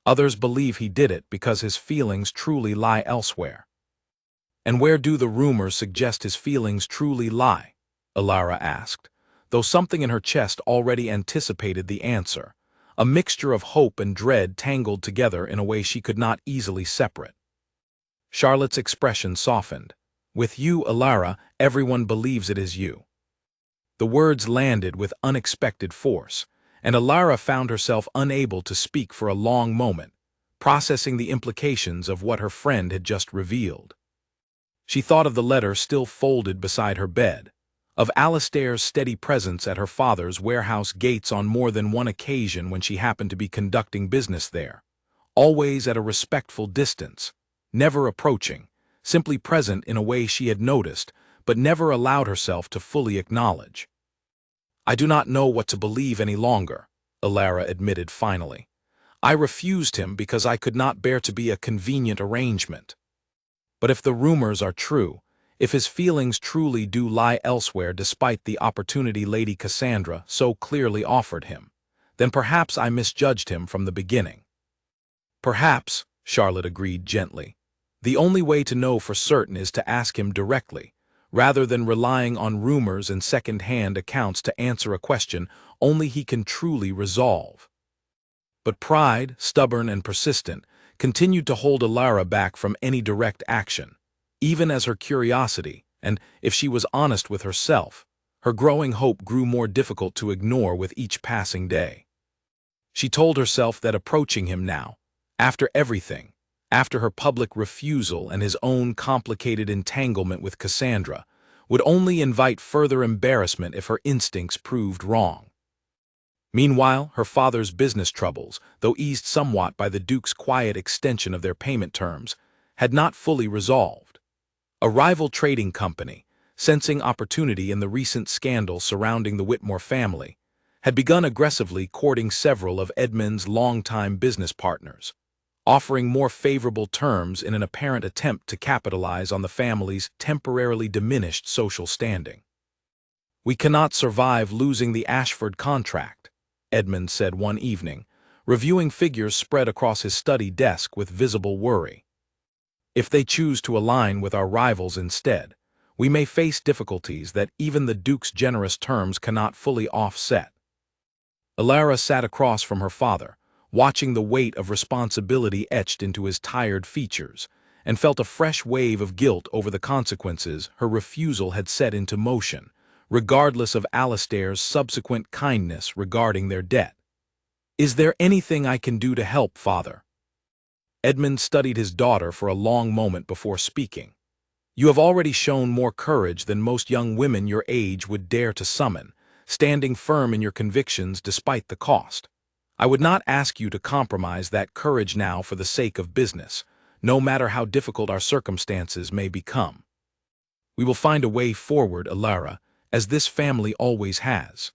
Others believe he did it because his feelings truly lie elsewhere. And where do the rumors suggest his feelings truly lie? Alara asked, though something in her chest already anticipated the answer, a mixture of hope and dread tangled together in a way she could not easily separate. Charlotte's expression softened. With you, Alara, everyone believes it is you. The words landed with unexpected force, and Alara found herself unable to speak for a long moment, processing the implications of what her friend had just revealed. She thought of the letter still folded beside her bed, of Alastair's steady presence at her father's warehouse gates on more than one occasion when she happened to be conducting business there, always at a respectful distance, never approaching, simply present in a way she had noticed, but never allowed herself to fully acknowledge. I do not know what to believe any longer, Alara admitted finally. I refused him because I could not bear to be a convenient arrangement. But if the rumors are true, if his feelings truly do lie elsewhere despite the opportunity Lady Cassandra so clearly offered him, then perhaps I misjudged him from the beginning. Perhaps, Charlotte agreed gently. The only way to know for certain is to ask him directly, rather than relying on rumors and second-hand accounts to answer a question only he can truly resolve. But pride, stubborn and persistent, continued to hold Alara back from any direct action, even as her curiosity, and, if she was honest with herself, her growing hope grew more difficult to ignore with each passing day. She told herself that approaching him now, after everything, after her public refusal and his own complicated entanglement with Cassandra, would only invite further embarrassment if her instincts proved wrong. Meanwhile, her father's business troubles, though eased somewhat by the Duke's quiet extension of their payment terms, had not fully resolved. A rival trading company, sensing opportunity in the recent scandal surrounding the Whitmore family, had begun aggressively courting several of Edmund's longtime business partners, offering more favorable terms in an apparent attempt to capitalize on the family's temporarily diminished social standing. We cannot survive losing the Ashford contract, Edmund said one evening, reviewing figures spread across his study desk with visible worry. If they choose to align with our rivals instead, we may face difficulties that even the Duke's generous terms cannot fully offset. Alara sat across from her father, watching the weight of responsibility etched into his tired features, and felt a fresh wave of guilt over the consequences her refusal had set into motion, regardless of Alastair's subsequent kindness regarding their debt. Is there anything I can do to help, father? Edmund studied his daughter for a long moment before speaking. You have already shown more courage than most young women your age would dare to summon, standing firm in your convictions despite the cost. I would not ask you to compromise that courage now for the sake of business, no matter how difficult our circumstances may become. We will find a way forward, Alara, as this family always has.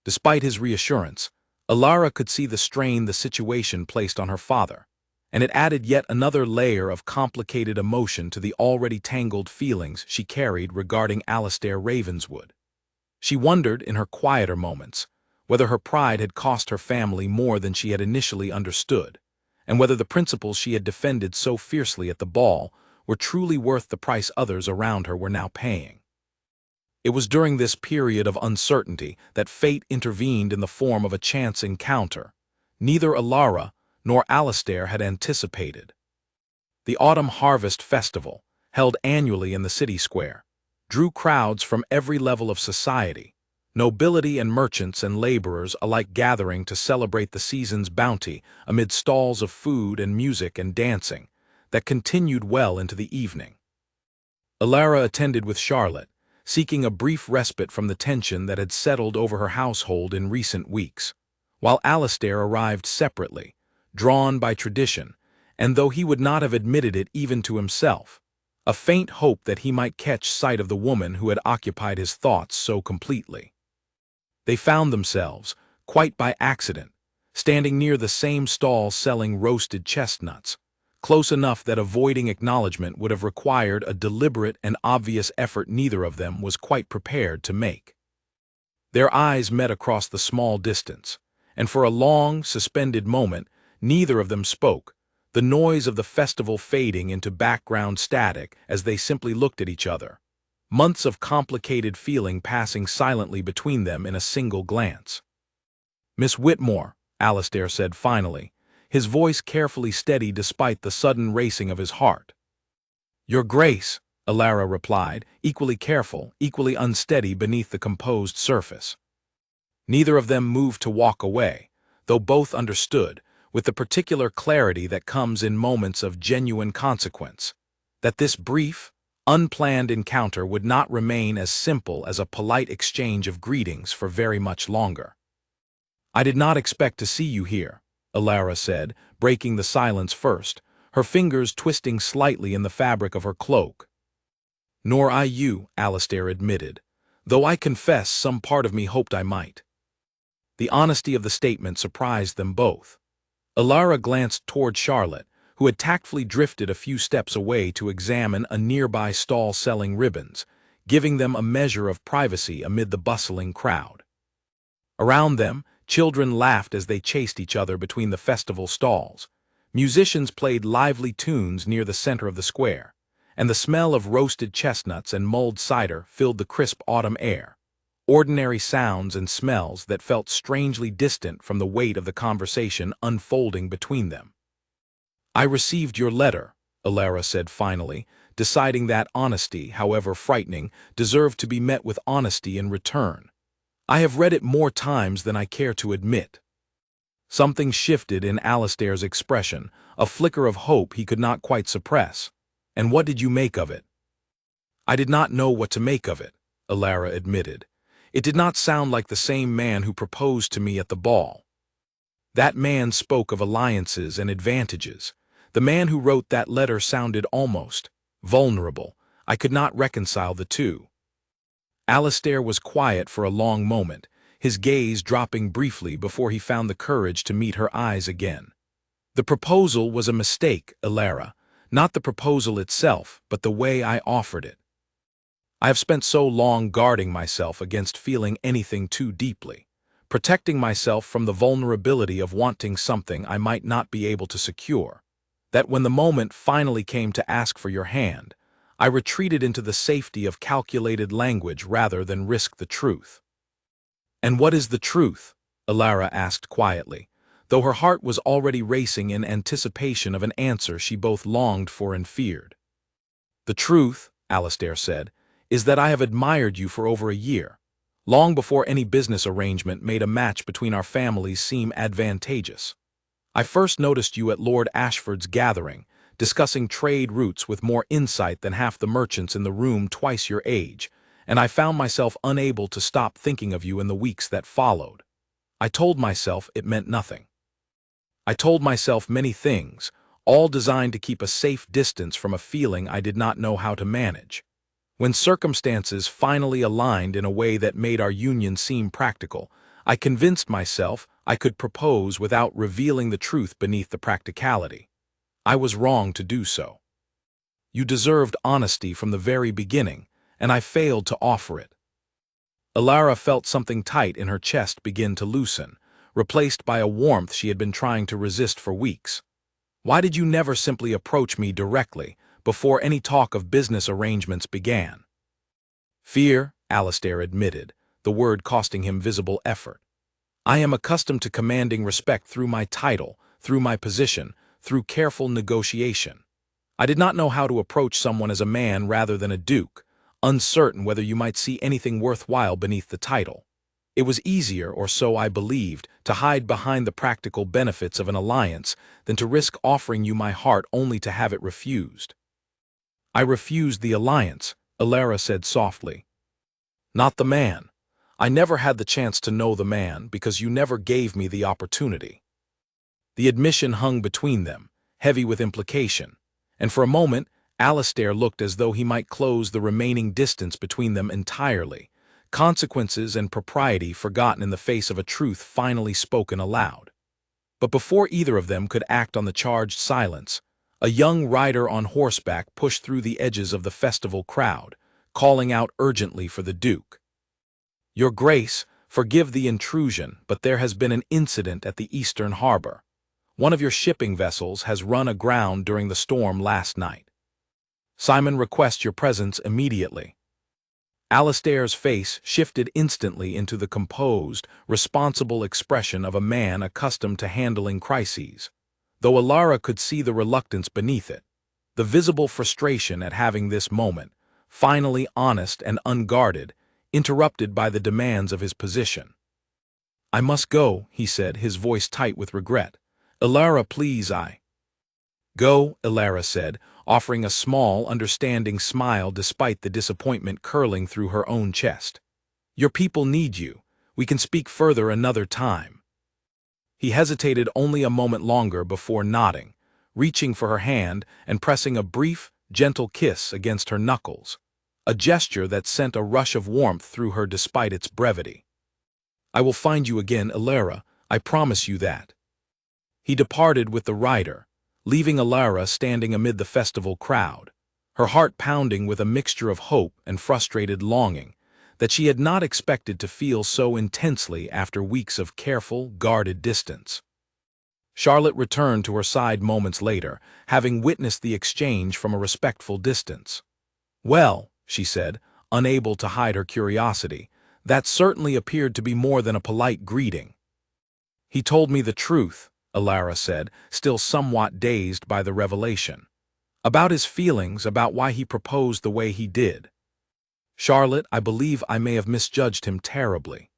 Despite his reassurance, Alara could see the strain the situation placed on her father, and it added yet another layer of complicated emotion to the already tangled feelings she carried regarding Alistair Ravenswood. She wondered, in her quieter moments, whether her pride had cost her family more than she had initially understood, and whether the principles she had defended so fiercely at the ball were truly worth the price others around her were now paying. It was during this period of uncertainty that fate intervened in the form of a chance encounter neither Alara nor Alistair had anticipated. The Autumn Harvest Festival, held annually in the city square, drew crowds from every level of society, nobility and merchants and laborers alike gathering to celebrate the season's bounty amid stalls of food and music and dancing that continued well into the evening. Alara attended with Charlotte, seeking a brief respite from the tension that had settled over her household in recent weeks, while Alistair arrived separately, drawn by tradition, and though he would not have admitted it even to himself, a faint hope that he might catch sight of the woman who had occupied his thoughts so completely. They found themselves, quite by accident, standing near the same stall selling roasted chestnuts, close enough that avoiding acknowledgement would have required a deliberate and obvious effort neither of them was quite prepared to make. Their eyes met across the small distance, and for a long, suspended moment, neither of them spoke, the noise of the festival fading into background static as they simply looked at each other, months of complicated feeling passing silently between them in a single glance. "Miss Whitmore," Alistair said finally, his voice carefully steady despite the sudden racing of his heart. "Your Grace," Alara replied, equally careful, equally unsteady beneath the composed surface. Neither of them moved to walk away, though both understood, with the particular clarity that comes in moments of genuine consequence, that this brief, unplanned encounter would not remain as simple as a polite exchange of greetings for very much longer. "I did not expect to see you here," Alara said, breaking the silence first, her fingers twisting slightly in the fabric of her cloak. "Nor I you," Alistair admitted, "though I confess some part of me hoped I might." The honesty of the statement surprised them both. Alara glanced toward Charlotte, who had tactfully drifted a few steps away to examine a nearby stall selling ribbons, giving them a measure of privacy amid the bustling crowd. Around them, children laughed as they chased each other between the festival stalls. Musicians played lively tunes near the center of the square, and the smell of roasted chestnuts and mulled cider filled the crisp autumn air, ordinary sounds and smells that felt strangely distant from the weight of the conversation unfolding between them. "I received your letter," Alara said finally, deciding that honesty, however frightening, deserved to be met with honesty in return. "I have read it more times than I care to admit." Something shifted in Alistair's expression, a flicker of hope he could not quite suppress. "And what did you make of it?" "I did not know what to make of it," Alara admitted. "It did not sound like the same man who proposed to me at the ball. That man spoke of alliances and advantages. The man who wrote that letter sounded almost vulnerable. I could not reconcile the two." Alistair was quiet for a long moment, his gaze dropping briefly before he found the courage to meet her eyes again. "The proposal was a mistake, Alara, not the proposal itself, but the way I offered it. I have spent so long guarding myself against feeling anything too deeply, protecting myself from the vulnerability of wanting something I might not be able to secure, that when the moment finally came to ask for your hand, I retreated into the safety of calculated language rather than risk the truth." "And what is the truth?" Alara asked quietly, though her heart was already racing in anticipation of an answer she both longed for and feared. "The truth," Alistair said, "is that I have admired you for over a year, long before any business arrangement made a match between our families seem advantageous. I first noticed you at Lord Ashford's gathering, discussing trade routes with more insight than half the merchants in the room twice your age, and I found myself unable to stop thinking of you in the weeks that followed. I told myself it meant nothing. I told myself many things, all designed to keep a safe distance from a feeling I did not know how to manage. When circumstances finally aligned in a way that made our union seem practical, I convinced myself I could propose without revealing the truth beneath the practicality. I was wrong to do so. You deserved honesty from the very beginning, and I failed to offer it. Alara felt something tight in her chest begin to loosen, replaced by a warmth she had been trying to resist for weeks. Why did you never simply approach me directly, before any talk of business arrangements began? Fear, Alistair admitted, the word costing him visible effort. I am accustomed to commanding respect through my title, through my position, through careful negotiation. I did not know how to approach someone as a man rather than a duke, uncertain whether you might see anything worthwhile beneath the title. It was easier, or so I believed, to hide behind the practical benefits of an alliance than to risk offering you my heart only to have it refused. I refused the alliance, Alara said softly. Not the man. I never had the chance to know the man because you never gave me the opportunity. The admission hung between them, heavy with implication, and for a moment Alistair looked as though he might close the remaining distance between them entirely, consequences and propriety forgotten in the face of a truth finally spoken aloud. But before either of them could act on the charged silence, a young rider on horseback pushed through the edges of the festival crowd, calling out urgently for the Duke. Your Grace, forgive the intrusion, but there has been an incident at the Eastern Harbor. One of your shipping vessels has run aground during the storm last night. Simon requests your presence immediately. Alistair's face shifted instantly into the composed, responsible expression of a man accustomed to handling crises, though Alara could see the reluctance beneath it, the visible frustration at having this moment, finally honest and unguarded, interrupted by the demands of his position. I must go, he said, his voice tight with regret. Alara, please, Go, Alara said, offering a small, understanding smile despite the disappointment curling through her own chest. Your people need you. We can speak further another time. He hesitated only a moment longer before nodding, reaching for her hand and pressing a brief, gentle kiss against her knuckles, a gesture that sent a rush of warmth through her despite its brevity. I will find you again, Alara, I promise you that. He departed with the rider, leaving Alara standing amid the festival crowd, her heart pounding with a mixture of hope and frustrated longing that she had not expected to feel so intensely after weeks of careful, guarded distance. Charlotte returned to her side moments later, having witnessed the exchange from a respectful distance. Well, she said, unable to hide her curiosity, that certainly appeared to be more than a polite greeting. He told me the truth, Alara said, still somewhat dazed by the revelation. About his feelings, about why he proposed the way he did. Charlotte, I believe I may have misjudged him terribly.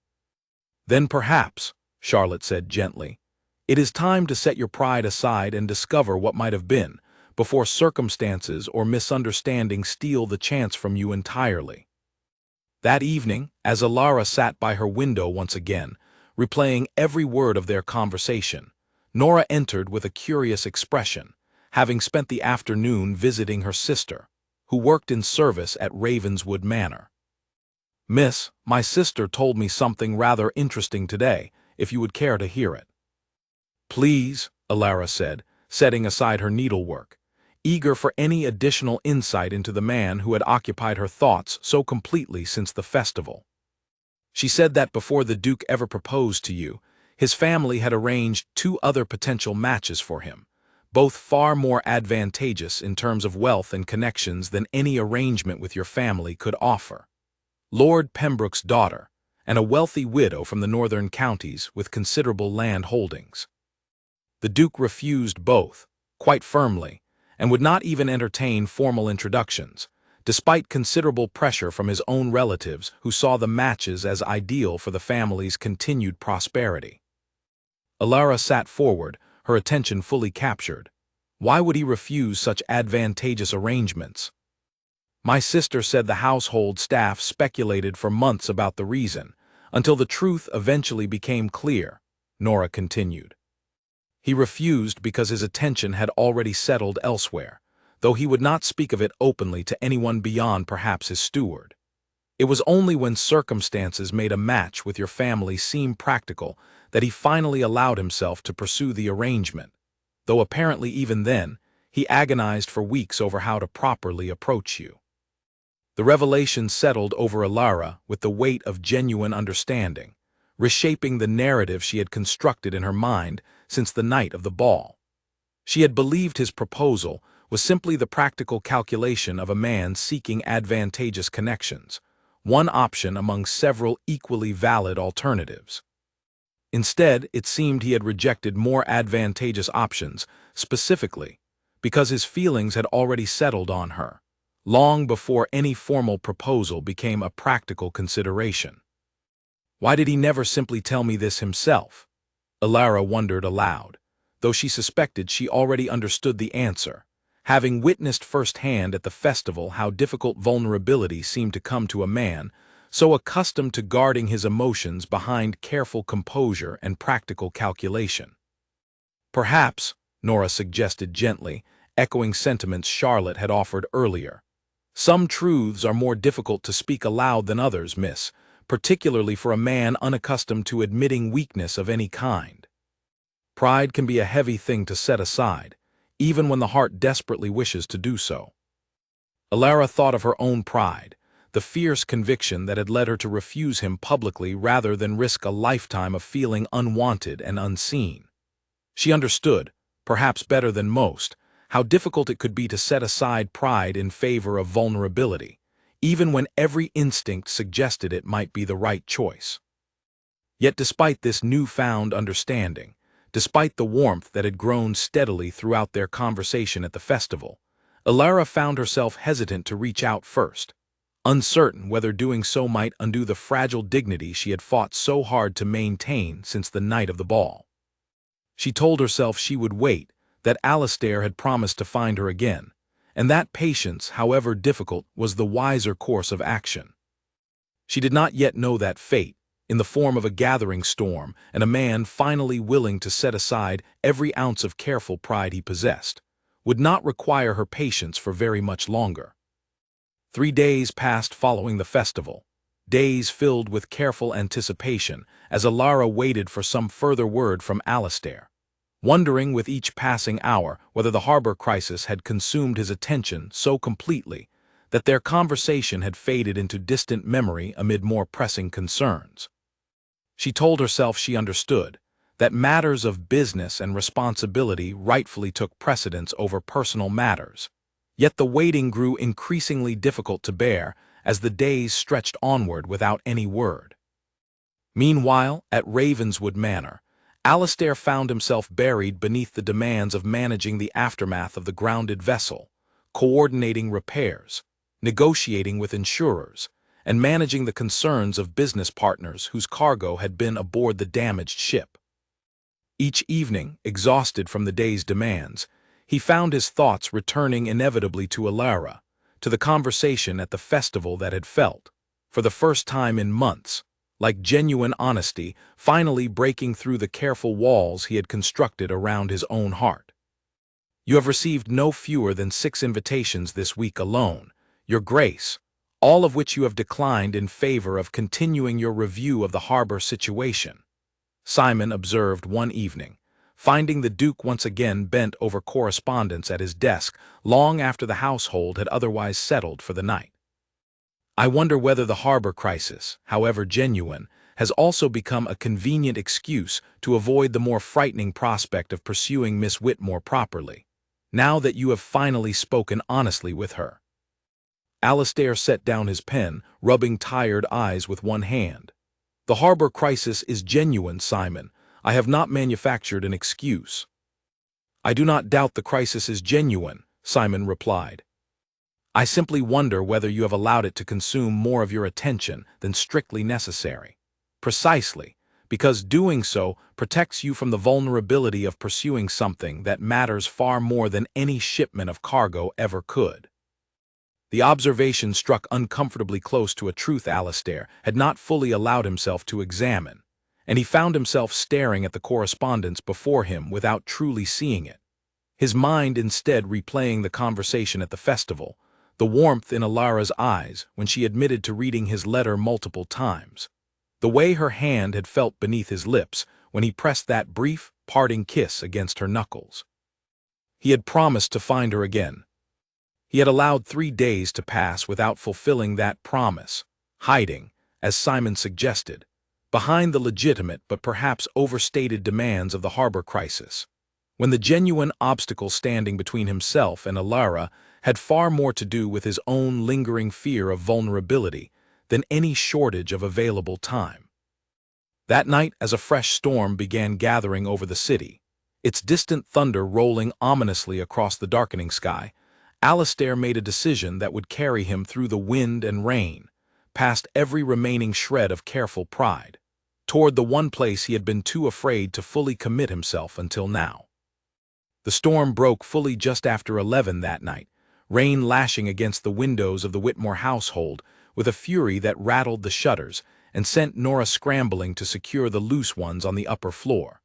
Then perhaps, Charlotte said gently, it is time to set your pride aside and discover what might have been, before circumstances or misunderstanding steal the chance from you entirely. That evening, as Alara sat by her window once again, replaying every word of their conversation, Nora entered with a curious expression, having spent the afternoon visiting her sister, who worked in service at Ravenswood Manor. Miss, my sister told me something rather interesting today, if you would care to hear it. Please, Alara said, setting aside her needlework, eager for any additional insight into the man who had occupied her thoughts so completely since the festival. She said that before the Duke ever proposed to you, his family had arranged 2 other potential matches for him, both far more advantageous in terms of wealth and connections than any arrangement with your family could offer. Lord Pembroke's daughter, and a wealthy widow from the northern counties with considerable land holdings. The Duke refused both, quite firmly, and would not even entertain formal introductions, despite considerable pressure from his own relatives who saw the matches as ideal for the family's continued prosperity. Alara sat forward, her attention fully captured. Why would he refuse such advantageous arrangements? My sister said the household staff speculated for months about the reason, until the truth eventually became clear, Nora continued. He refused because his attention had already settled elsewhere, though he would not speak of it openly to anyone beyond perhaps his steward. It was only when circumstances made a match with your family seem practical that he finally allowed himself to pursue the arrangement, though apparently even then, he agonized for weeks over how to properly approach you. The revelation settled over Alara with the weight of genuine understanding, reshaping the narrative she had constructed in her mind since the night of the ball. She had believed his proposal was simply the practical calculation of a man seeking advantageous connections, one option among several equally valid alternatives. Instead, it seemed he had rejected more advantageous options, specifically because his feelings had already settled on her, long before any formal proposal became a practical consideration. Why did he never simply tell me this himself? Alara wondered aloud, though she suspected she already understood the answer, having witnessed firsthand at the festival how difficult vulnerability seemed to come to a man so accustomed to guarding his emotions behind careful composure and practical calculation. Perhaps, Nora suggested gently, echoing sentiments Charlotte had offered earlier. Some truths are more difficult to speak aloud than others, miss, particularly for a man unaccustomed to admitting weakness of any kind. Pride can be a heavy thing to set aside, even when the heart desperately wishes to do so. Alara thought of her own pride, the fierce conviction that had led her to refuse him publicly rather than risk a lifetime of feeling unwanted and unseen. She understood, perhaps better than most, how difficult it could be to set aside pride in favor of vulnerability, even when every instinct suggested it might be the right choice. Yet despite this newfound understanding, despite the warmth that had grown steadily throughout their conversation at the festival, Alara found herself hesitant to reach out first, uncertain whether doing so might undo the fragile dignity she had fought so hard to maintain since the night of the ball. She told herself she would wait, that Alistair had promised to find her again, and that patience, however difficult, was the wiser course of action. She did not yet know that fate, in the form of a gathering storm and a man finally willing to set aside every ounce of careful pride he possessed, would not require her patience for very much longer. 3 days passed following the festival, days filled with careful anticipation as Alara waited for some further word from Alistair, wondering with each passing hour whether the harbor crisis had consumed his attention so completely that their conversation had faded into distant memory amid more pressing concerns. She told herself she understood, that matters of business and responsibility rightfully took precedence over personal matters, yet the waiting grew increasingly difficult to bear as the days stretched onward without any word. Meanwhile, at Ravenswood Manor, Alistair found himself buried beneath the demands of managing the aftermath of the grounded vessel, coordinating repairs, negotiating with insurers, and managing the concerns of business partners whose cargo had been aboard the damaged ship. Each evening, exhausted from the day's demands, he found his thoughts returning inevitably to Alara, to the conversation at the festival that had felt, for the first time in months, like genuine honesty finally breaking through the careful walls he had constructed around his own heart. You have received no fewer than 6 invitations this week alone, Your Grace, all of which you have declined in favor of continuing your review of the harbor situation, Simon observed one evening, finding the Duke once again bent over correspondence at his desk long after the household had otherwise settled for the night. I wonder whether the harbor crisis, however genuine, has also become a convenient excuse to avoid the more frightening prospect of pursuing Miss Whitmore properly, now that you have finally spoken honestly with her. Alistair set down his pen, rubbing tired eyes with one hand. The harbor crisis is genuine, Simon. I have not manufactured an excuse. I do not doubt the crisis is genuine, Simon replied. I simply wonder whether you have allowed it to consume more of your attention than strictly necessary. Precisely, because doing so protects you from the vulnerability of pursuing something that matters far more than any shipment of cargo ever could. The observation struck uncomfortably close to a truth Alastair had not fully allowed himself to examine, and he found himself staring at the correspondence before him without truly seeing it, his mind instead replaying the conversation at the festival, the warmth in Alara's eyes when she admitted to reading his letter multiple times, the way her hand had felt beneath his lips when he pressed that brief, parting kiss against her knuckles. He had promised to find her again. He had allowed 3 days to pass without fulfilling that promise, hiding, as Simon suggested, behind the legitimate but perhaps overstated demands of the harbor crisis, when the genuine obstacle standing between himself and Alara had far more to do with his own lingering fear of vulnerability than any shortage of available time. That night, as a fresh storm began gathering over the city, its distant thunder rolling ominously across the darkening sky, Alastair made a decision that would carry him through the wind and rain, past every remaining shred of careful pride, toward the one place he had been too afraid to fully commit himself until now. The storm broke fully just after 11 that night, rain lashing against the windows of the Whitmore household with a fury that rattled the shutters and sent Nora scrambling to secure the loose ones on the upper floor.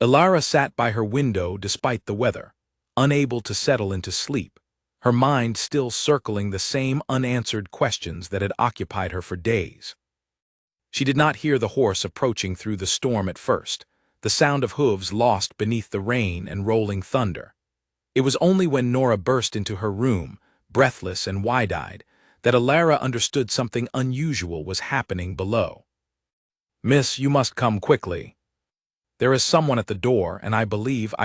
Alara sat by her window despite the weather, unable to settle into sleep, her mind still circling the same unanswered questions that had occupied her for days. She did not hear the horse approaching through the storm at first, the sound of hooves lost beneath the rain and rolling thunder. It was only when Nora burst into her room, breathless and wide-eyed, that Alara understood something unusual was happening below. "Miss, you must come quickly. There is someone at the door, and I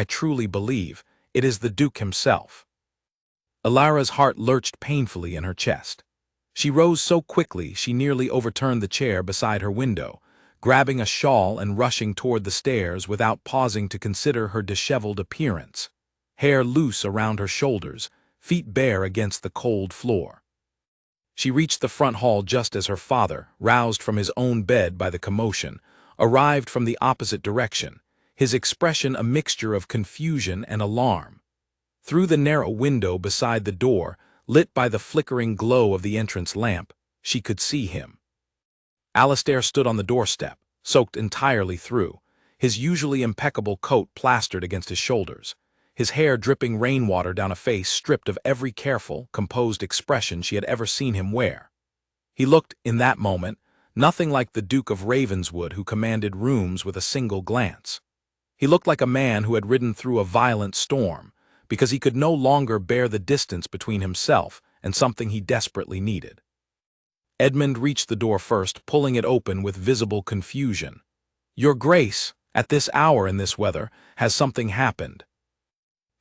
truly believe, it is the Duke himself." Alara's heart lurched painfully in her chest. She rose so quickly she nearly overturned the chair beside her window, grabbing a shawl and rushing toward the stairs without pausing to consider her disheveled appearance, hair loose around her shoulders, feet bare against the cold floor. She reached the front hall just as her father, roused from his own bed by the commotion, arrived from the opposite direction, his expression a mixture of confusion and alarm. Through the narrow window beside the door, lit by the flickering glow of the entrance lamp, she could see him. Alastair stood on the doorstep, soaked entirely through, his usually impeccable coat plastered against his shoulders, his hair dripping rainwater down a face stripped of every careful, composed expression she had ever seen him wear. He looked, in that moment, nothing like the Duke of Ravenswood who commanded rooms with a single glance. He looked like a man who had ridden through a violent storm, because he could no longer bear the distance between himself and something he desperately needed. Edmund reached the door first, pulling it open with visible confusion. "Your Grace, at this hour in this weather, has something happened."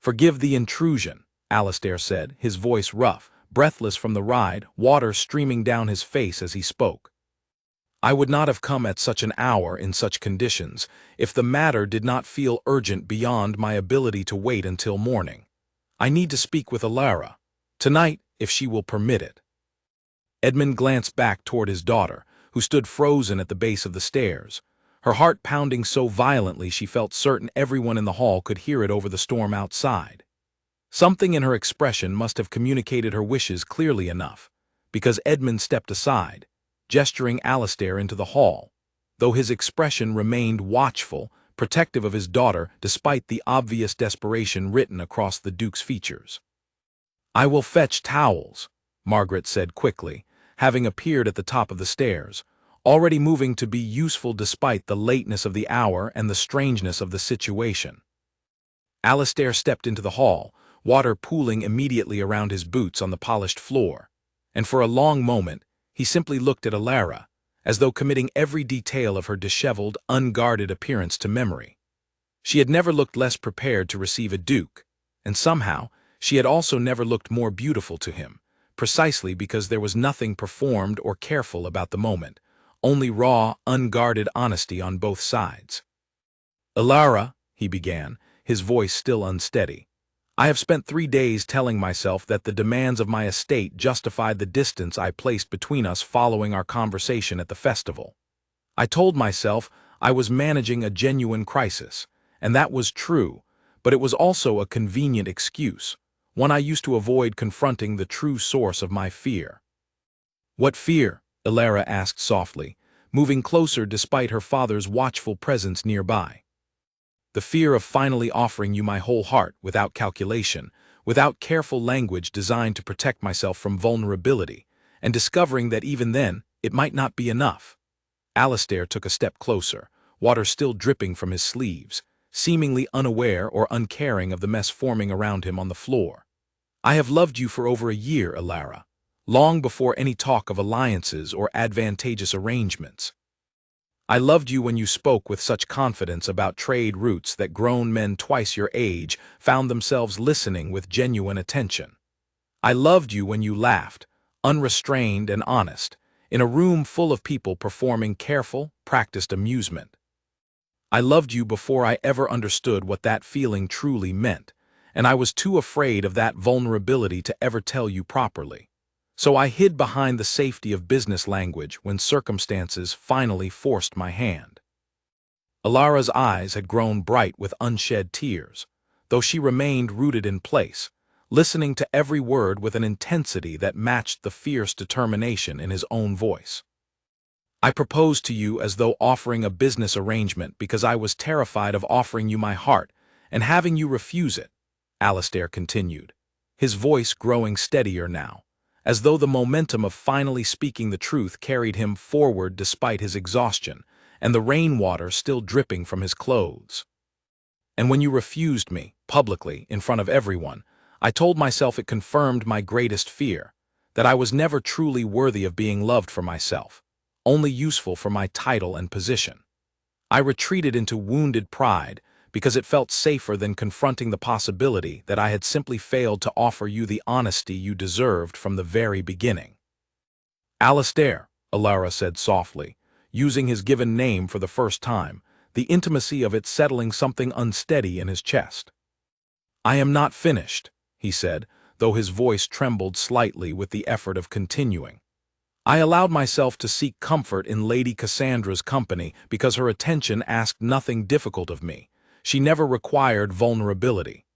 "Forgive the intrusion," Alastair said, his voice rough, breathless from the ride, water streaming down his face as he spoke. "I would not have come at such an hour in such conditions if the matter did not feel urgent beyond my ability to wait until morning. I need to speak with Alara, tonight, if she will permit it." Edmund glanced back toward his daughter, who stood frozen at the base of the stairs, her heart pounding so violently she felt certain everyone in the hall could hear it over the storm outside. Something in her expression must have communicated her wishes clearly enough, because Edmund stepped aside, gesturing Alastair into the hall, though his expression remained watchful, protective of his daughter despite the obvious desperation written across the Duke's features. "I will fetch towels," Margaret said quickly, having appeared at the top of the stairs, already moving to be useful despite the lateness of the hour and the strangeness of the situation. Alastair stepped into the hall, water pooling immediately around his boots on the polished floor, and for a long moment he simply looked at Alara, as though committing every detail of her disheveled, unguarded appearance to memory. She had never looked less prepared to receive a duke, and somehow she had also never looked more beautiful to him, precisely because there was nothing performed or careful about the moment, only raw, unguarded honesty on both sides. "Alara," he began, his voice still unsteady, I have spent 3 days telling myself that the demands of my estate justified the distance I placed between us following our conversation at the festival. I told myself I was managing a genuine crisis, and that was true, but it was also a convenient excuse, one I used to avoid confronting the true source of my fear. "What fear?" Elara asked softly, moving closer despite her father's watchful presence nearby. "The fear of finally offering you my whole heart without calculation, without careful language designed to protect myself from vulnerability, and discovering that even then, it might not be enough." Alistair took a step closer, water still dripping from his sleeves, seemingly unaware or uncaring of the mess forming around him on the floor. "I have loved you for over a year, Elara, long before any talk of alliances or advantageous arrangements. I loved you when you spoke with such confidence about trade routes that grown men twice your age found themselves listening with genuine attention. I loved you when you laughed, unrestrained and honest, in a room full of people performing careful, practiced amusement. I loved you before I ever understood what that feeling truly meant, and I was too afraid of that vulnerability to ever tell you properly. So I hid behind the safety of business language when circumstances finally forced my hand." Elara's eyes had grown bright with unshed tears, though she remained rooted in place, listening to every word with an intensity that matched the fierce determination in his own voice. "I proposed to you as though offering a business arrangement because I was terrified of offering you my heart and having you refuse it," Alistair continued, his voice growing steadier now, as though the momentum of finally speaking the truth carried him forward despite his exhaustion and the rainwater still dripping from his clothes. "And when you refused me, publicly, in front of everyone, I told myself it confirmed my greatest fear, that I was never truly worthy of being loved for myself, only useful for my title and position. I retreated into wounded pride because it felt safer than confronting the possibility that I had simply failed to offer you the honesty you deserved from the very beginning." "Alistair," Elara said softly, using his given name for the first time, the intimacy of it settling something unsteady in his chest. "I am not finished," he said, though his voice trembled slightly with the effort of continuing. "I allowed myself to seek comfort in Lady Cassandra's company because her attention asked nothing difficult of me. She never required vulnerability.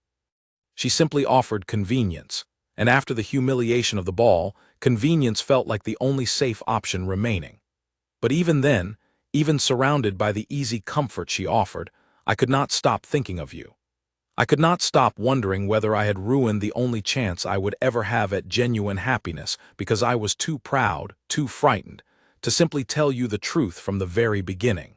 She simply offered convenience, and after the humiliation of the ball, convenience felt like the only safe option remaining. But even then, even surrounded by the easy comfort she offered, I could not stop thinking of you. I could not stop wondering whether I had ruined the only chance I would ever have at genuine happiness because I was too proud, too frightened, to simply tell you the truth from the very beginning."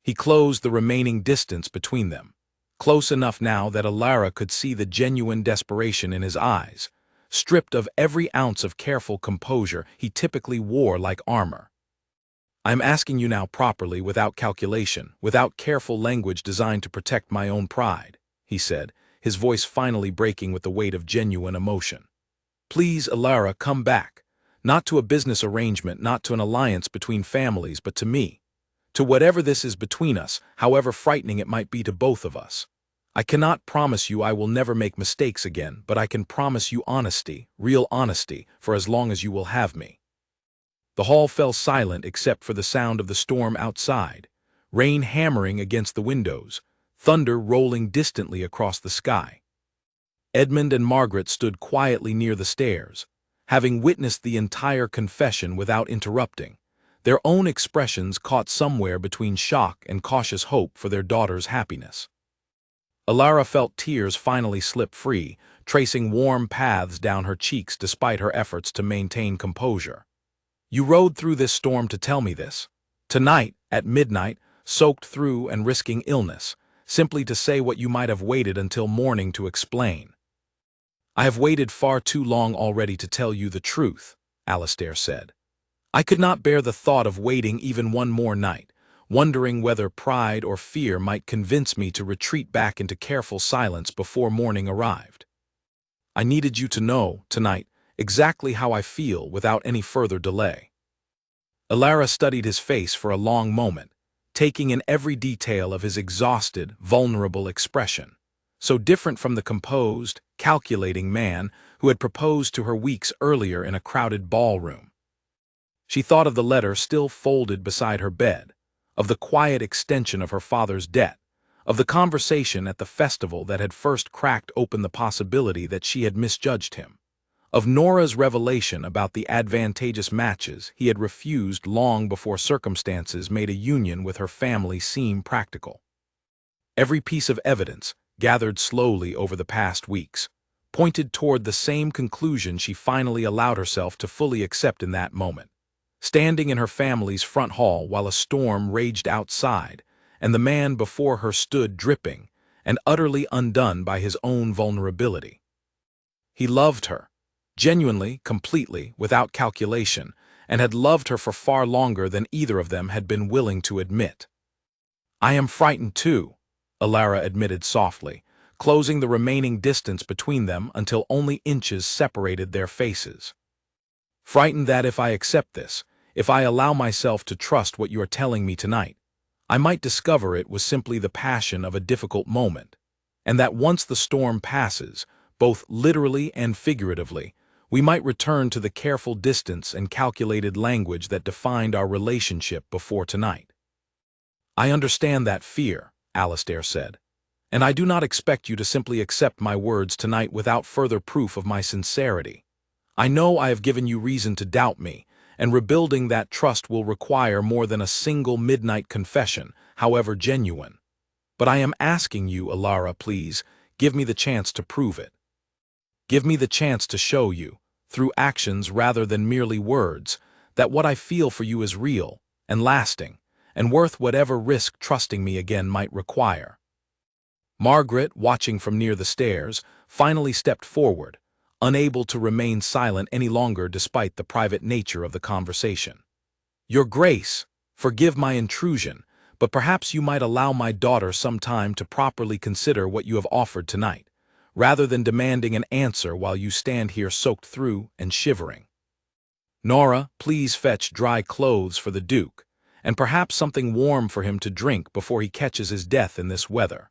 He closed the remaining distance between them, close enough now that Elara could see the genuine desperation in his eyes, stripped of every ounce of careful composure he typically wore like armor. "I am asking you now properly, without calculation, without careful language designed to protect my own pride," he said, his voice finally breaking with the weight of genuine emotion. "Please, Elara, come back. Not to a business arrangement, not to an alliance between families, but to me. To whatever this is between us, however frightening it might be to both of us. I cannot promise you I will never make mistakes again, but I can promise you honesty, real honesty, for as long as you will have me." The hall fell silent except for the sound of the storm outside, rain hammering against the windows, thunder rolling distantly across the sky. Edmund and Margaret stood quietly near the stairs, having witnessed the entire confession without interrupting, their own expressions caught somewhere between shock and cautious hope for their daughter's happiness. Elara felt tears finally slip free, tracing warm paths down her cheeks despite her efforts to maintain composure. "You rode through this storm to tell me this. Tonight, at midnight, soaked through and risking illness, simply to say what you might have waited until morning to explain." "I have waited far too long already to tell you the truth," Alistair said. "I could not bear the thought of waiting even one more night, wondering whether pride or fear might convince me to retreat back into careful silence before morning arrived. I needed you to know, tonight, exactly how I feel without any further delay." Elara studied his face for a long moment, taking in every detail of his exhausted, vulnerable expression, so different from the composed, calculating man who had proposed to her weeks earlier in a crowded ballroom. She thought of the letter still folded beside her bed, of the quiet extension of her father's debt, of the conversation at the festival that had first cracked open the possibility that she had misjudged him, of Nora's revelation about the advantageous matches he had refused long before circumstances made a union with her family seem practical. Every piece of evidence, gathered slowly over the past weeks, pointed toward the same conclusion she finally allowed herself to fully accept in that moment. Standing in her family's front hall while a storm raged outside, and the man before her stood dripping and utterly undone by his own vulnerability. He loved her, genuinely, completely, without calculation, and had loved her for far longer than either of them had been willing to admit. "I am frightened too," Alara admitted softly, closing the remaining distance between them until only inches separated their faces. "Frightened that if I accept this, if I allow myself to trust what you are telling me tonight, I might discover it was simply the passion of a difficult moment, and that once the storm passes, both literally and figuratively, we might return to the careful distance and calculated language that defined our relationship before tonight." "I understand that fear," Alistair said, "and I do not expect you to simply accept my words tonight without further proof of my sincerity. I know I have given you reason to doubt me, and rebuilding that trust will require more than a single midnight confession, however genuine. But I am asking you, Alara, please, give me the chance to prove it. Give me the chance to show you, through actions rather than merely words, that what I feel for you is real and lasting, and worth whatever risk trusting me again might require." Margaret, watching from near the stairs, finally stepped forward, unable to remain silent any longer despite the private nature of the conversation. "Your Grace, forgive my intrusion, but perhaps you might allow my daughter some time to properly consider what you have offered tonight, rather than demanding an answer while you stand here soaked through and shivering. Nora, please fetch dry clothes for the Duke, and perhaps something warm for him to drink before he catches his death in this weather."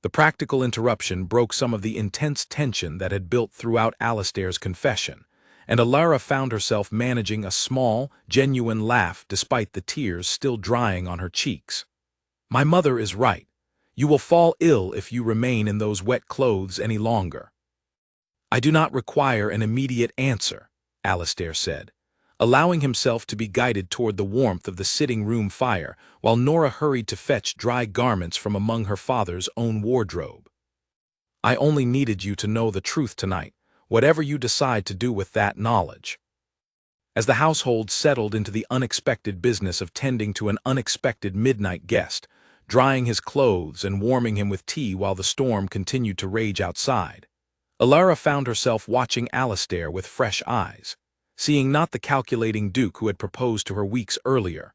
The practical interruption broke some of the intense tension that had built throughout Alistair's confession, and Alara found herself managing a small, genuine laugh despite the tears still drying on her cheeks. "My mother is right. You will fall ill if you remain in those wet clothes any longer." "I do not require an immediate answer," Alistair said, allowing himself to be guided toward the warmth of the sitting-room fire while Nora hurried to fetch dry garments from among her father's own wardrobe. "I only needed you to know the truth tonight, whatever you decide to do with that knowledge." As the household settled into the unexpected business of tending to an unexpected midnight guest, drying his clothes and warming him with tea while the storm continued to rage outside, Alara found herself watching Alistair with fresh eyes, seeing not the calculating Duke who had proposed to her weeks earlier,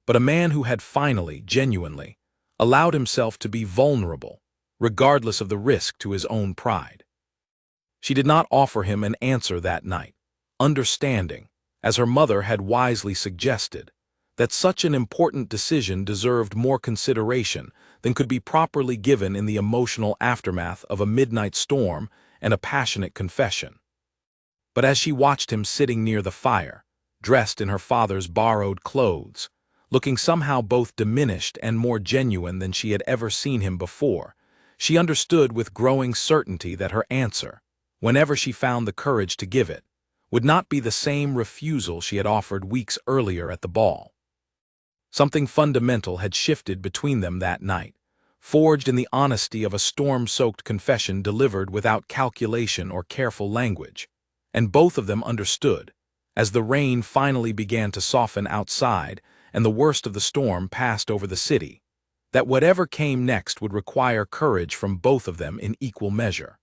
but a man who had finally, genuinely, allowed himself to be vulnerable, regardless of the risk to his own pride. She did not offer him an answer that night, understanding, as her mother had wisely suggested, that such an important decision deserved more consideration than could be properly given in the emotional aftermath of a midnight storm and a passionate confession. But as she watched him sitting near the fire, dressed in her father's borrowed clothes, looking somehow both diminished and more genuine than she had ever seen him before, she understood with growing certainty that her answer, whenever she found the courage to give it, would not be the same refusal she had offered weeks earlier at the ball. Something fundamental had shifted between them that night, forged in the honesty of a storm-soaked confession delivered without calculation or careful language, and both of them understood, as the rain finally began to soften outside and the worst of the storm passed over the city, that whatever came next would require courage from both of them in equal measure.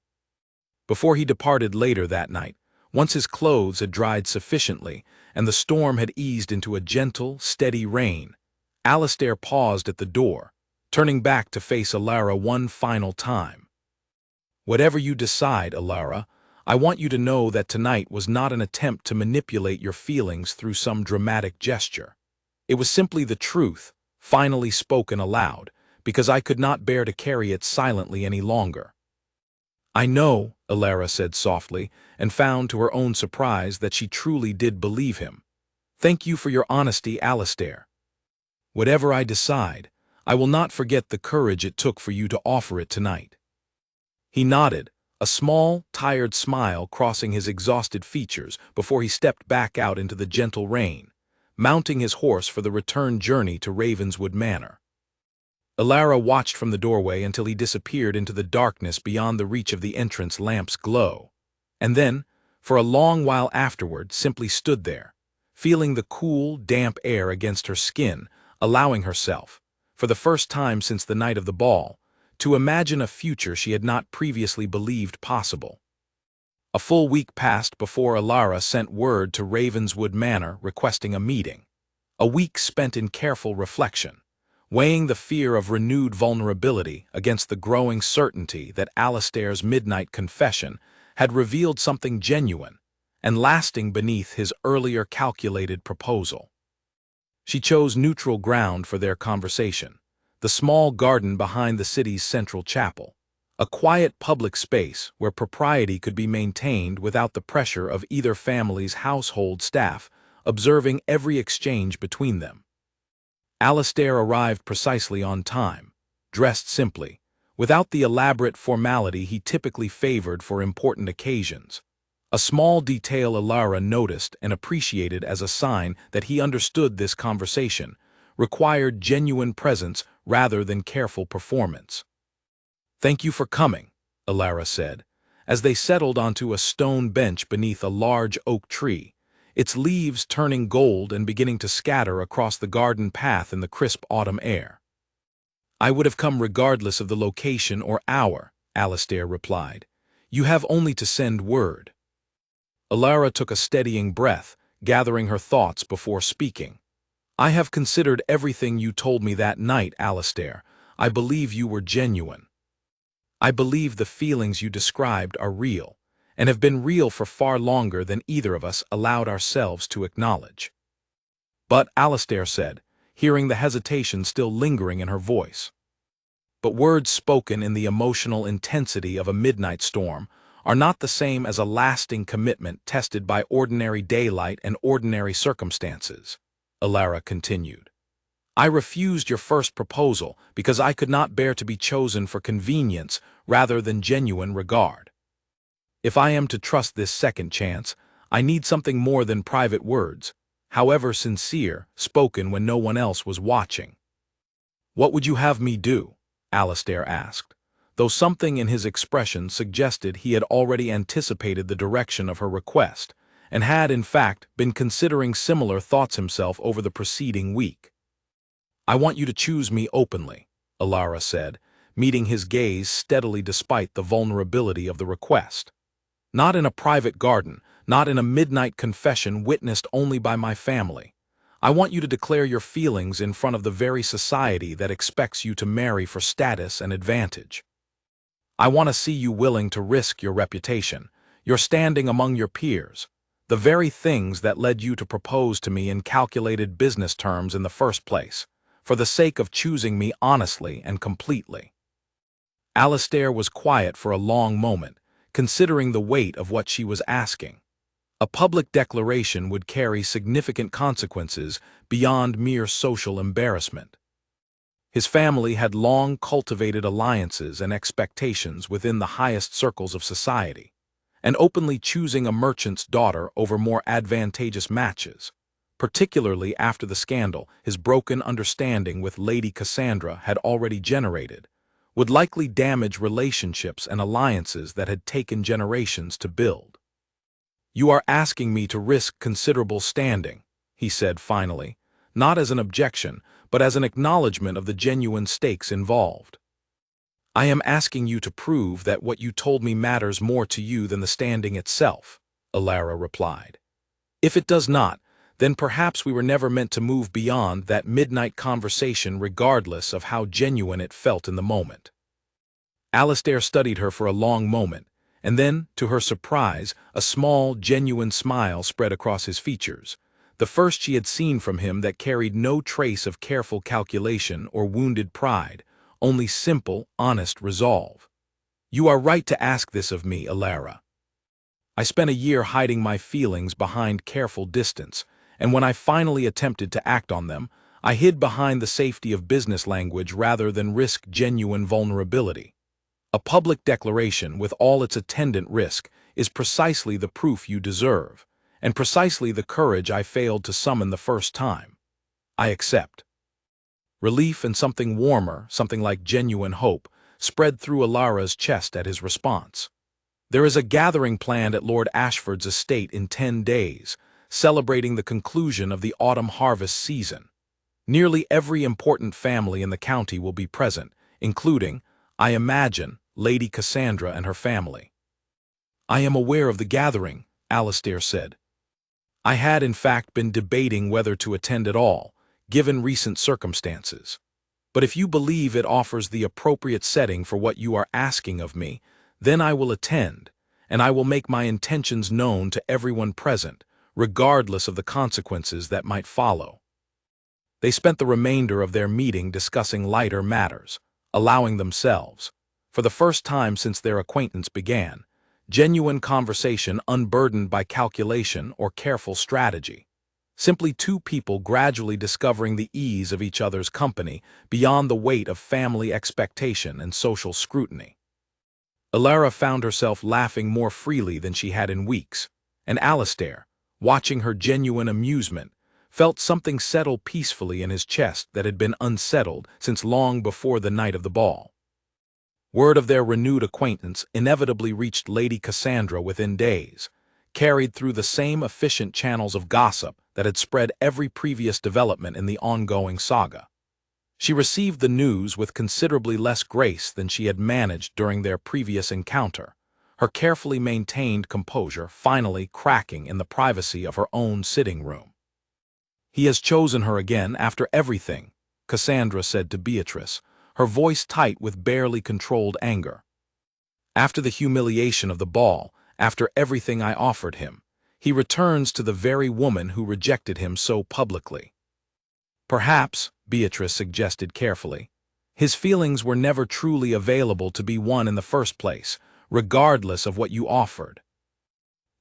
Before he departed later that night, once his clothes had dried sufficiently and the storm had eased into a gentle, steady rain, Alistair paused at the door, turning back to face Alara one final time. "Whatever you decide, Alara, I want you to know that tonight was not an attempt to manipulate your feelings through some dramatic gesture. It was simply the truth, finally spoken aloud, because I could not bear to carry it silently any longer. I know, Alara said softly, and found to her own surprise that she truly did believe him. Thank you for your honesty, Alistair. Whatever I decide, I will not forget the courage it took for you to offer it tonight. He nodded, a small, tired smile crossing his exhausted features before he stepped back out into the gentle rain, mounting his horse for the return journey to Ravenswood Manor. Alara watched from the doorway until he disappeared into the darkness beyond the reach of the entrance lamp's glow, and then, for a long while afterward, simply stood there, feeling the cool, damp air against her skin, allowing herself, for the first time since the night of the ball, to imagine a future she had not previously believed possible. A full week passed before Alara sent word to Ravenswood Manor requesting a meeting, a week spent in careful reflection, weighing the fear of renewed vulnerability against the growing certainty that Alistair's midnight confession had revealed something genuine and lasting beneath his earlier calculated proposal. She chose neutral ground for their conversation, the small garden behind the city's central chapel, a quiet public space where propriety could be maintained without the pressure of either family's household staff observing every exchange between them. Alistair arrived precisely on time, dressed simply, without the elaborate formality he typically favored for important occasions, a small detail Alara noticed and appreciated as a sign that he understood this conversation required genuine presence rather than careful performance. "Thank you for coming," Alara said, as they settled onto a stone bench beneath a large oak tree, its leaves turning gold and beginning to scatter across the garden path in the crisp autumn air. "I would have come regardless of the location or hour," Alistair replied. "You have only to send word." Alara took a steadying breath, gathering her thoughts before speaking. "I have considered everything you told me that night, Alistair. I believe you were genuine. I believe the feelings you described are real, and have been real for far longer than either of us allowed ourselves to acknowledge." "But," Alistair said, hearing the hesitation still lingering in her voice. "But words spoken in the emotional intensity of a midnight storm are not the same as a lasting commitment tested by ordinary daylight and ordinary circumstances," Alara continued. "I refused your first proposal because I could not bear to be chosen for convenience rather than genuine regard. If I am to trust this second chance, I need something more than private words, however sincere, spoken when no one else was watching." "What would you have me do?" Alistair asked, though something in his expression suggested he had already anticipated the direction of her request, and had, in fact, been considering similar thoughts himself over the preceding week. "I want you to choose me openly," Alara said, meeting his gaze steadily despite the vulnerability of the request. "Not in a private garden, not in a midnight confession witnessed only by my family. I want you to declare your feelings in front of the very society that expects you to marry for status and advantage. I want to see you willing to risk your reputation, your standing among your peers, the very things that led you to propose to me in calculated business terms in the first place, for the sake of choosing me honestly and completely." Alistair was quiet for a long moment, considering the weight of what she was asking. A public declaration would carry significant consequences beyond mere social embarrassment. His family had long cultivated alliances and expectations within the highest circles of society, and openly choosing a merchant's daughter over more advantageous matches, particularly after the scandal his broken understanding with Lady Cassandra had already generated, would likely damage relationships and alliances that had taken generations to build. "You are asking me to risk considerable standing," he said finally, not as an objection, but as an acknowledgement of the genuine stakes involved. "I am asking you to prove that what you told me matters more to you than the standing itself," Alara replied. "If it does not, then perhaps we were never meant to move beyond that midnight conversation regardless of how genuine it felt in the moment." Alistair studied her for a long moment, and then, to her surprise, a small, genuine smile spread across his features, the first she had seen from him that carried no trace of careful calculation or wounded pride, only simple, honest resolve. "You are right to ask this of me, Alara. I spent a year hiding my feelings behind careful distance, and when I finally attempted to act on them, I hid behind the safety of business language rather than risk genuine vulnerability. A public declaration, with all its attendant risk, is precisely the proof you deserve, and precisely the courage I failed to summon the first time. I accept." Relief and something warmer, something like genuine hope, spread through Alara's chest at his response. "There is a gathering planned at Lord Ashford's estate in 10 days, celebrating the conclusion of the autumn harvest season. Nearly every important family in the county will be present, including, I imagine, Lady Cassandra and her family." "I am aware of the gathering," Alastair said. "I had in fact been debating whether to attend at all, given recent circumstances. But if you believe it offers the appropriate setting for what you are asking of me, then I will attend, and I will make my intentions known to everyone present, regardless of the consequences that might follow." They spent the remainder of their meeting discussing lighter matters, allowing themselves, for the first time since their acquaintance began, genuine conversation unburdened by calculation or careful strategy. Simply two people gradually discovering the ease of each other's company beyond the weight of family expectation and social scrutiny. Alara found herself laughing more freely than she had in weeks, and Alastair, watching her genuine amusement, felt something settle peacefully in his chest that had been unsettled since long before the night of the ball. Word of their renewed acquaintance inevitably reached Lady Cassandra within days, carried through the same efficient channels of gossip that had spread every previous development in the ongoing saga. She received the news with considerably less grace than she had managed during their previous encounter, her carefully maintained composure finally cracking in the privacy of her own sitting room. "He has chosen her again after everything," Cassandra said to Beatrice, her voice tight with barely controlled anger. "After the humiliation of the ball, after everything I offered him, he returns to the very woman who rejected him so publicly." "Perhaps," Beatrice suggested carefully, "his feelings were never truly available to be won in the first place, regardless of what you offered."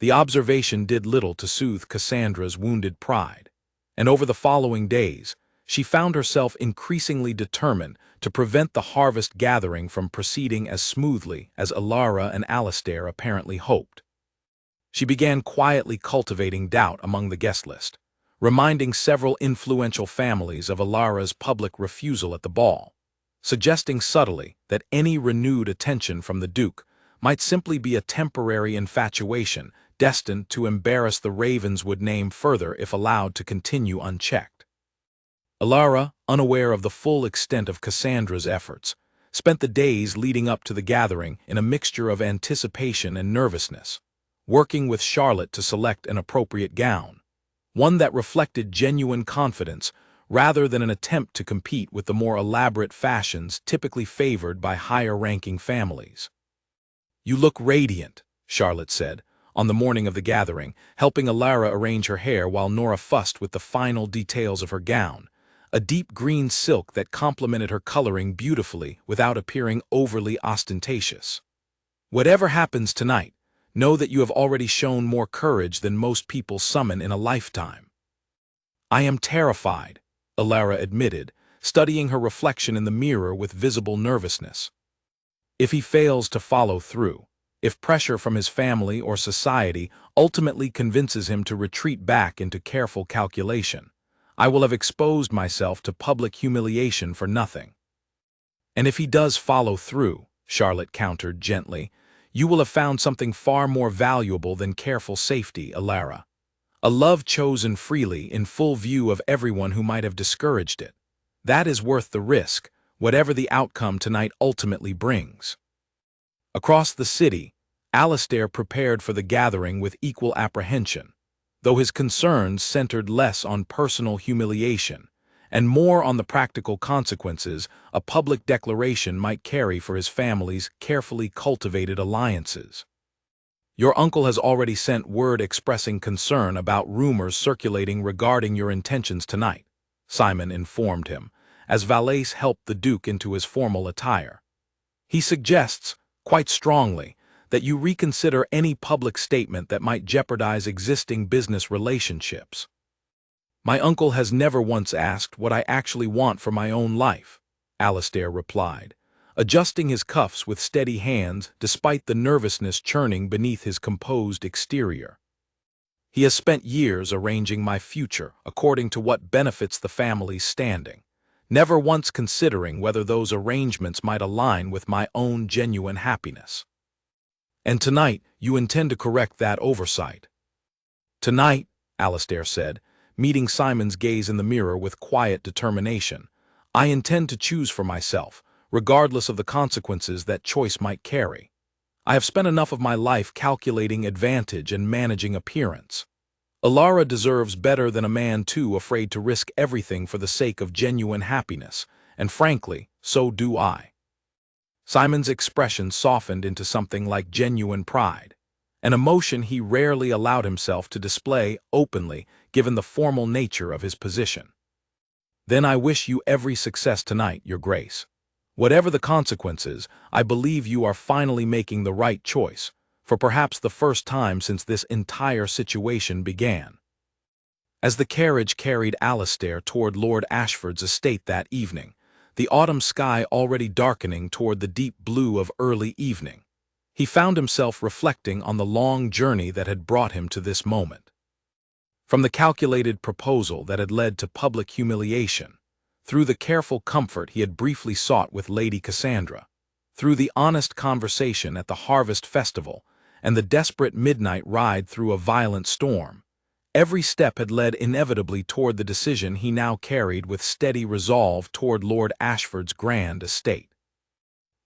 The observation did little to soothe Cassandra's wounded pride, and over the following days, she found herself increasingly determined to prevent the harvest gathering from proceeding as smoothly as Alara and Alastair apparently hoped. She began quietly cultivating doubt among the guest list, reminding several influential families of Alara's public refusal at the ball, suggesting subtly that any renewed attention from the Duke might simply be a temporary infatuation destined to embarrass the Ravenswood name further if allowed to continue unchecked. Alara, unaware of the full extent of Cassandra's efforts, spent the days leading up to the gathering in a mixture of anticipation and nervousness, working with Charlotte to select an appropriate gown, one that reflected genuine confidence rather than an attempt to compete with the more elaborate fashions typically favored by higher-ranking families. "You look radiant," Charlotte said, on the morning of the gathering, helping Alara arrange her hair while Nora fussed with the final details of her gown, a deep green silk that complemented her coloring beautifully without appearing overly ostentatious. "Whatever happens tonight, know that you have already shown more courage than most people summon in a lifetime." "I am terrified," Alara admitted, studying her reflection in the mirror with visible nervousness. "If he fails to follow through, if pressure from his family or society ultimately convinces him to retreat back into careful calculation, I will have exposed myself to public humiliation for nothing." "And if he does follow through," Charlotte countered gently, "you will have found something far more valuable than careful safety, Alara. A love chosen freely in full view of everyone who might have discouraged it. That is worth the risk, whatever the outcome tonight ultimately brings." Across the city, Alastair prepared for the gathering with equal apprehension, though his concerns centered less on personal humiliation and more on the practical consequences a public declaration might carry for his family's carefully cultivated alliances. "Your uncle has already sent word expressing concern about rumors circulating regarding your intentions tonight," Simon informed him, as Valais helped the Duke into his formal attire. "He suggests, quite strongly, that you reconsider any public statement that might jeopardize existing business relationships." "My uncle has never once asked what I actually want for my own life," Alastair replied, adjusting his cuffs with steady hands despite the nervousness churning beneath his composed exterior. "He has spent years arranging my future according to what benefits the family's standing, never once considering whether those arrangements might align with my own genuine happiness. And tonight you intend to correct that oversight." "Tonight," Alastair said, meeting Simon's gaze in the mirror with quiet determination, "I intend to choose for myself, regardless of the consequences that choice might carry. I have spent enough of my life calculating advantage and managing appearance. Alara deserves better than a man too afraid to risk everything for the sake of genuine happiness, and frankly, so do I." Simon's expression softened into something like genuine pride, an emotion he rarely allowed himself to display openly given the formal nature of his position. "Then I wish you every success tonight, Your Grace. Whatever the consequences, I believe you are finally making the right choice, for perhaps the first time since this entire situation began." As the carriage carried Alastair toward Lord Ashford's estate that evening, the autumn sky already darkening toward the deep blue of early evening, he found himself reflecting on the long journey that had brought him to this moment. From the calculated proposal that had led to public humiliation, through the careful comfort he had briefly sought with Lady Cassandra, through the honest conversation at the harvest festival, and the desperate midnight ride through a violent storm, every step had led inevitably toward the decision he now carried with steady resolve toward Lord Ashford's grand estate.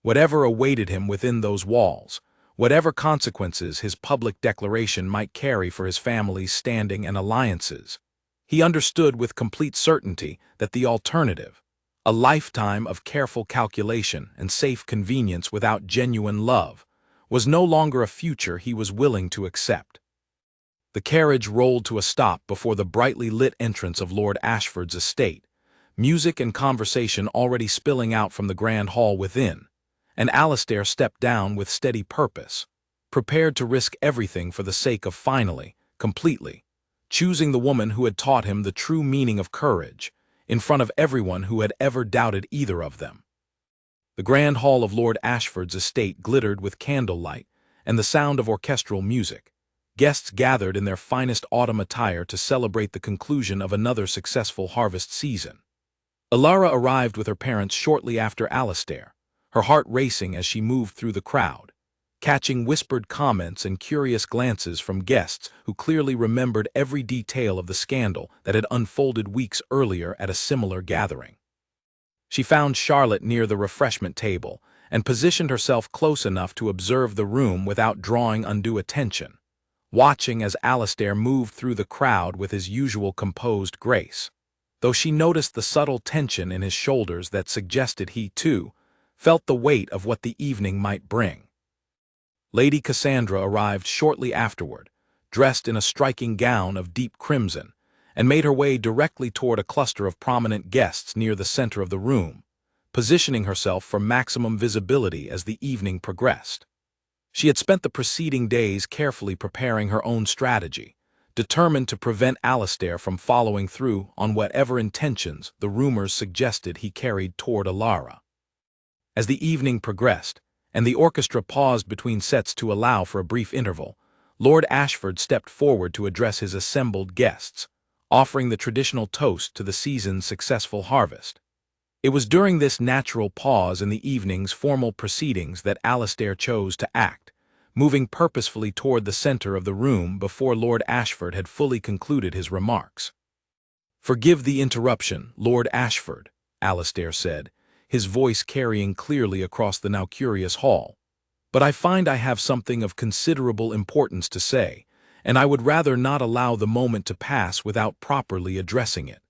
Whatever awaited him within those walls, whatever consequences his public declaration might carry for his family's standing and alliances, he understood with complete certainty that the alternative, a lifetime of careful calculation and safe convenience without genuine love, was no longer a future he was willing to accept. The carriage rolled to a stop before the brightly lit entrance of Lord Ashford's estate, music and conversation already spilling out from the grand hall within, and Alastair stepped down with steady purpose, prepared to risk everything for the sake of finally, completely, choosing the woman who had taught him the true meaning of courage, in front of everyone who had ever doubted either of them. The grand hall of Lord Ashford's estate glittered with candlelight and the sound of orchestral music. Guests gathered in their finest autumn attire to celebrate the conclusion of another successful harvest season. Alara arrived with her parents shortly after Alastair, her heart racing as she moved through the crowd, catching whispered comments and curious glances from guests who clearly remembered every detail of the scandal that had unfolded weeks earlier at a similar gathering. She found Charlotte near the refreshment table and positioned herself close enough to observe the room without drawing undue attention, watching as Alastair moved through the crowd with his usual composed grace, though she noticed the subtle tension in his shoulders that suggested he, too, felt the weight of what the evening might bring. Lady Cassandra arrived shortly afterward, dressed in a striking gown of deep crimson, and made her way directly toward a cluster of prominent guests near the center of the room, positioning herself for maximum visibility as the evening progressed. She had spent the preceding days carefully preparing her own strategy, determined to prevent Alastair from following through on whatever intentions the rumors suggested he carried toward Alara. As the evening progressed, and the orchestra paused between sets to allow for a brief interval, Lord Ashford stepped forward to address his assembled guests, offering the traditional toast to the season's successful harvest. It was during this natural pause in the evening's formal proceedings that Alastair chose to act, moving purposefully toward the center of the room before Lord Ashford had fully concluded his remarks. "Forgive the interruption, Lord Ashford," Alastair said, his voice carrying clearly across the now curious hall, "but I find I have something of considerable importance to say, and I would rather not allow the moment to pass without properly addressing it."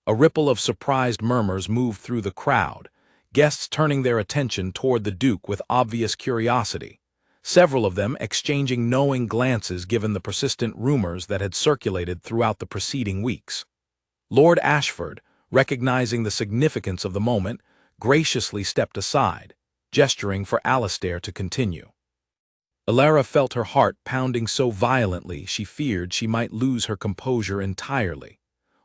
A ripple of surprised murmurs moved through the crowd, guests turning their attention toward the Duke with obvious curiosity, several of them exchanging knowing glances given the persistent rumors that had circulated throughout the preceding weeks. Lord Ashford, recognizing the significance of the moment, graciously stepped aside, gesturing for Alastair to continue. Alara felt her heart pounding so violently she feared she might lose her composure entirely,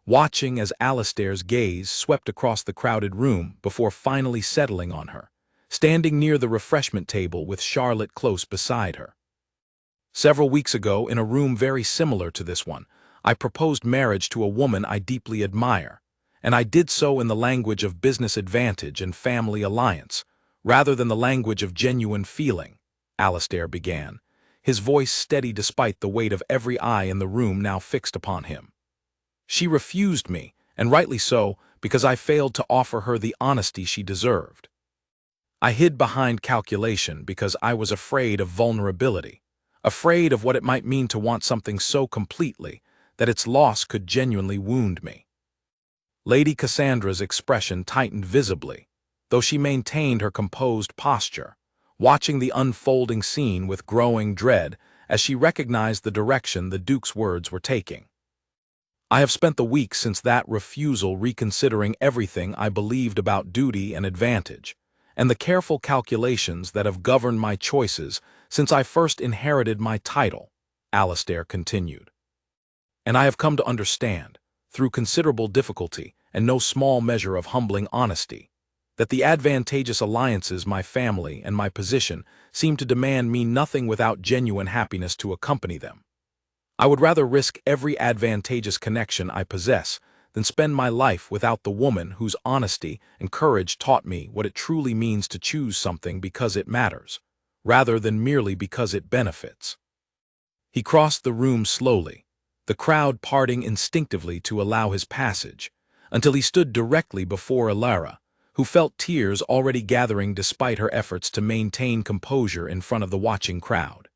watching as Alastair's gaze swept across the crowded room before finally settling on her, standing near the refreshment table with Charlotte close beside her. Several weeks ago, in a room very similar to this one, I proposed marriage to a woman I deeply admire, and I did so in the language of business advantage and family alliance, rather than the language of genuine feeling, Alastair began, his voice steady despite the weight of every eye in the room now fixed upon him. She refused me, and rightly so, because I failed to offer her the honesty she deserved. I hid behind calculation because I was afraid of vulnerability, afraid of what it might mean to want something so completely that its loss could genuinely wound me. Lady Cassandra's expression tightened visibly, though she maintained her composed posture, watching the unfolding scene with growing dread as she recognized the direction the Duke's words were taking. I have spent the weeks since that refusal reconsidering everything I believed about duty and advantage, and the careful calculations that have governed my choices since I first inherited my title, Alastair continued. And I have come to understand, through considerable difficulty and no small measure of humbling honesty, that the advantageous alliances my family and my position seem to demand mean nothing without genuine happiness to accompany them. I would rather risk every advantageous connection I possess than spend my life without the woman whose honesty and courage taught me what it truly means to choose something because it matters, rather than merely because it benefits. He crossed the room slowly, the crowd parting instinctively to allow his passage, until he stood directly before Alara, who felt tears already gathering despite her efforts to maintain composure in front of the watching crowd.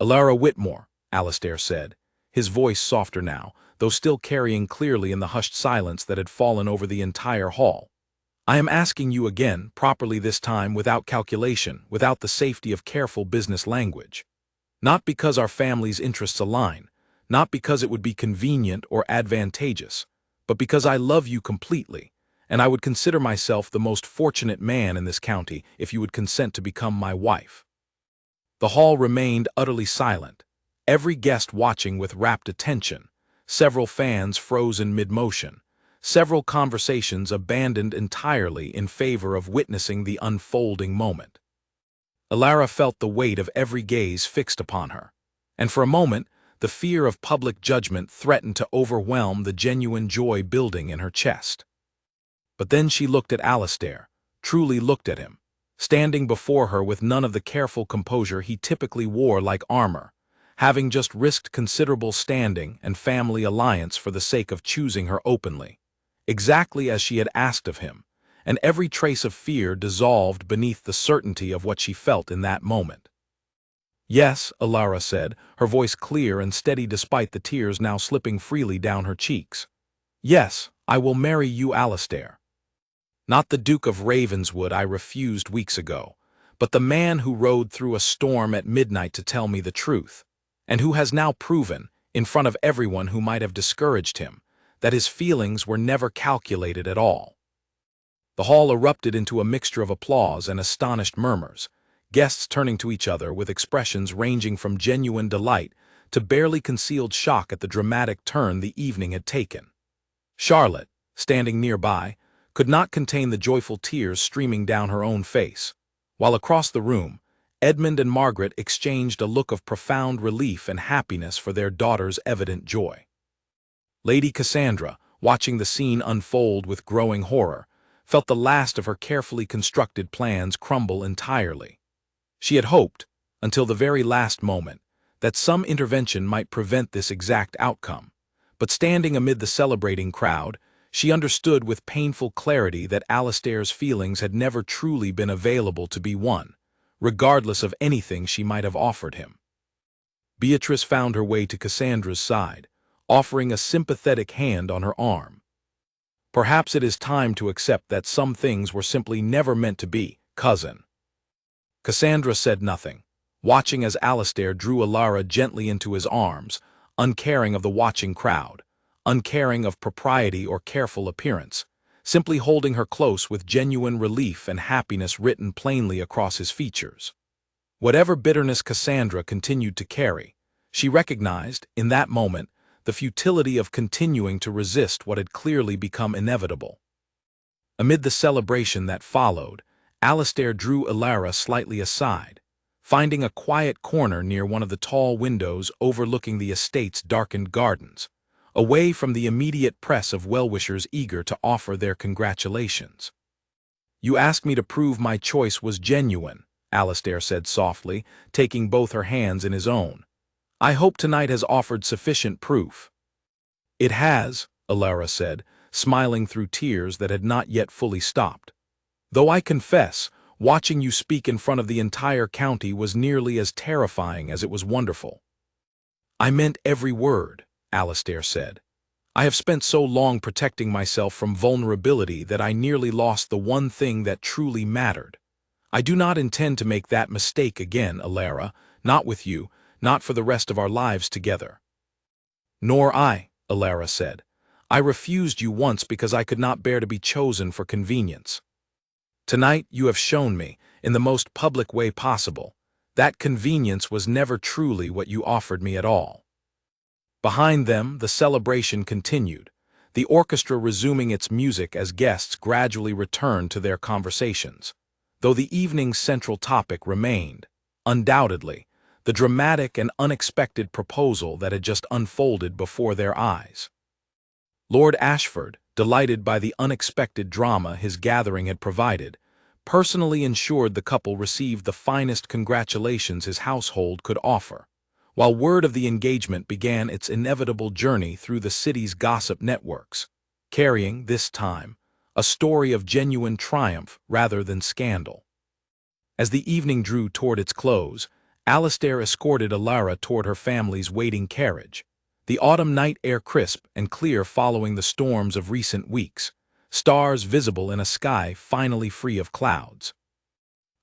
"Alara Whitmore," Alastair said, his voice softer now, though still carrying clearly in the hushed silence that had fallen over the entire hall. "I am asking you again, properly this time, without calculation, without the safety of careful business language. Not because our family's interests align, not because it would be convenient or advantageous, but because I love you completely, and I would consider myself the most fortunate man in this county if you would consent to become my wife." The hall remained utterly silent, every guest watching with rapt attention, several fans frozen mid-motion, several conversations abandoned entirely in favor of witnessing the unfolding moment. Alara felt the weight of every gaze fixed upon her, and for a moment the fear of public judgment threatened to overwhelm the genuine joy building in her chest. But then she looked at Alastair, truly looked at him, standing before her with none of the careful composure he typically wore like armor, having just risked considerable standing and family alliance for the sake of choosing her openly, exactly as she had asked of him, and every trace of fear dissolved beneath the certainty of what she felt in that moment. "Yes," Alara said, her voice clear and steady despite the tears now slipping freely down her cheeks. "Yes, I will marry you, Alastair. Not the Duke of Ravenswood I refused weeks ago, but the man who rode through a storm at midnight to tell me the truth, and who has now proven, in front of everyone who might have discouraged him, that his feelings were never calculated at all." The hall erupted into a mixture of applause and astonished murmurs, guests turning to each other with expressions ranging from genuine delight to barely concealed shock at the dramatic turn the evening had taken. Charlotte, standing nearby, could not contain the joyful tears streaming down her own face, while across the room, Edmund and Margaret exchanged a look of profound relief and happiness for their daughter's evident joy. Lady Cassandra, watching the scene unfold with growing horror, felt the last of her carefully constructed plans crumble entirely. She had hoped, until the very last moment, that some intervention might prevent this exact outcome, but standing amid the celebrating crowd, she understood with painful clarity that Alastair's feelings had never truly been available to be won, regardless of anything she might have offered him. Beatrice found her way to Cassandra's side, offering a sympathetic hand on her arm. "Perhaps it is time to accept that some things were simply never meant to be, cousin." Cassandra said nothing, watching as Alastair drew Alara gently into his arms, uncaring of the watching crowd, uncaring of propriety or careful appearance, simply holding her close with genuine relief and happiness written plainly across his features. Whatever bitterness Cassandra continued to carry, she recognized, in that moment, the futility of continuing to resist what had clearly become inevitable. Amid the celebration that followed, Alistair drew Elara slightly aside, finding a quiet corner near one of the tall windows overlooking the estate's darkened gardens, away from the immediate press of well-wishers eager to offer their congratulations. "You asked me to prove my choice was genuine," Alistair said softly, taking both her hands in his own. "I hope tonight has offered sufficient proof." "It has," Elara said, smiling through tears that had not yet fully stopped. "Though I confess, watching you speak in front of the entire county was nearly as terrifying as it was wonderful." "I meant every word," Alistair said. "I have spent so long protecting myself from vulnerability that I nearly lost the one thing that truly mattered. I do not intend to make that mistake again, Elara, not with you, not for the rest of our lives together." "Nor I," Elara said. "I refused you once because I could not bear to be chosen for convenience. Tonight you have shown me, in the most public way possible, that convenience was never truly what you offered me at all." Behind them, the celebration continued, the orchestra resuming its music as guests gradually returned to their conversations, though the evening's central topic remained, undoubtedly, the dramatic and unexpected proposal that had just unfolded before their eyes. Lord Ashford, delighted by the unexpected drama his gathering had provided, personally ensured the couple received the finest congratulations his household could offer, while word of the engagement began its inevitable journey through the city's gossip networks, carrying, this time, a story of genuine triumph rather than scandal. As the evening drew toward its close, Alistair escorted Elara toward her family's waiting carriage, the autumn night air crisp and clear following the storms of recent weeks, stars visible in a sky finally free of clouds.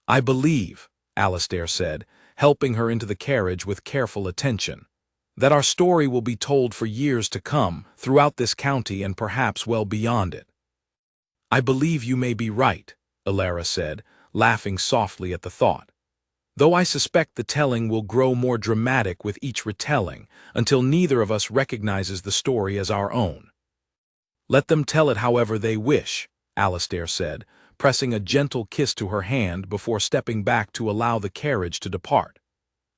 "I believe," Alistair said, helping her into the carriage with careful attention, "that our story will be told for years to come, throughout this county and perhaps well beyond it." "I believe you may be right," Elara said, laughing softly at the thought. "Though I suspect the telling will grow more dramatic with each retelling, until neither of us recognizes the story as our own." "Let them tell it however they wish," Alistair said, pressing a gentle kiss to her hand before stepping back to allow the carriage to depart.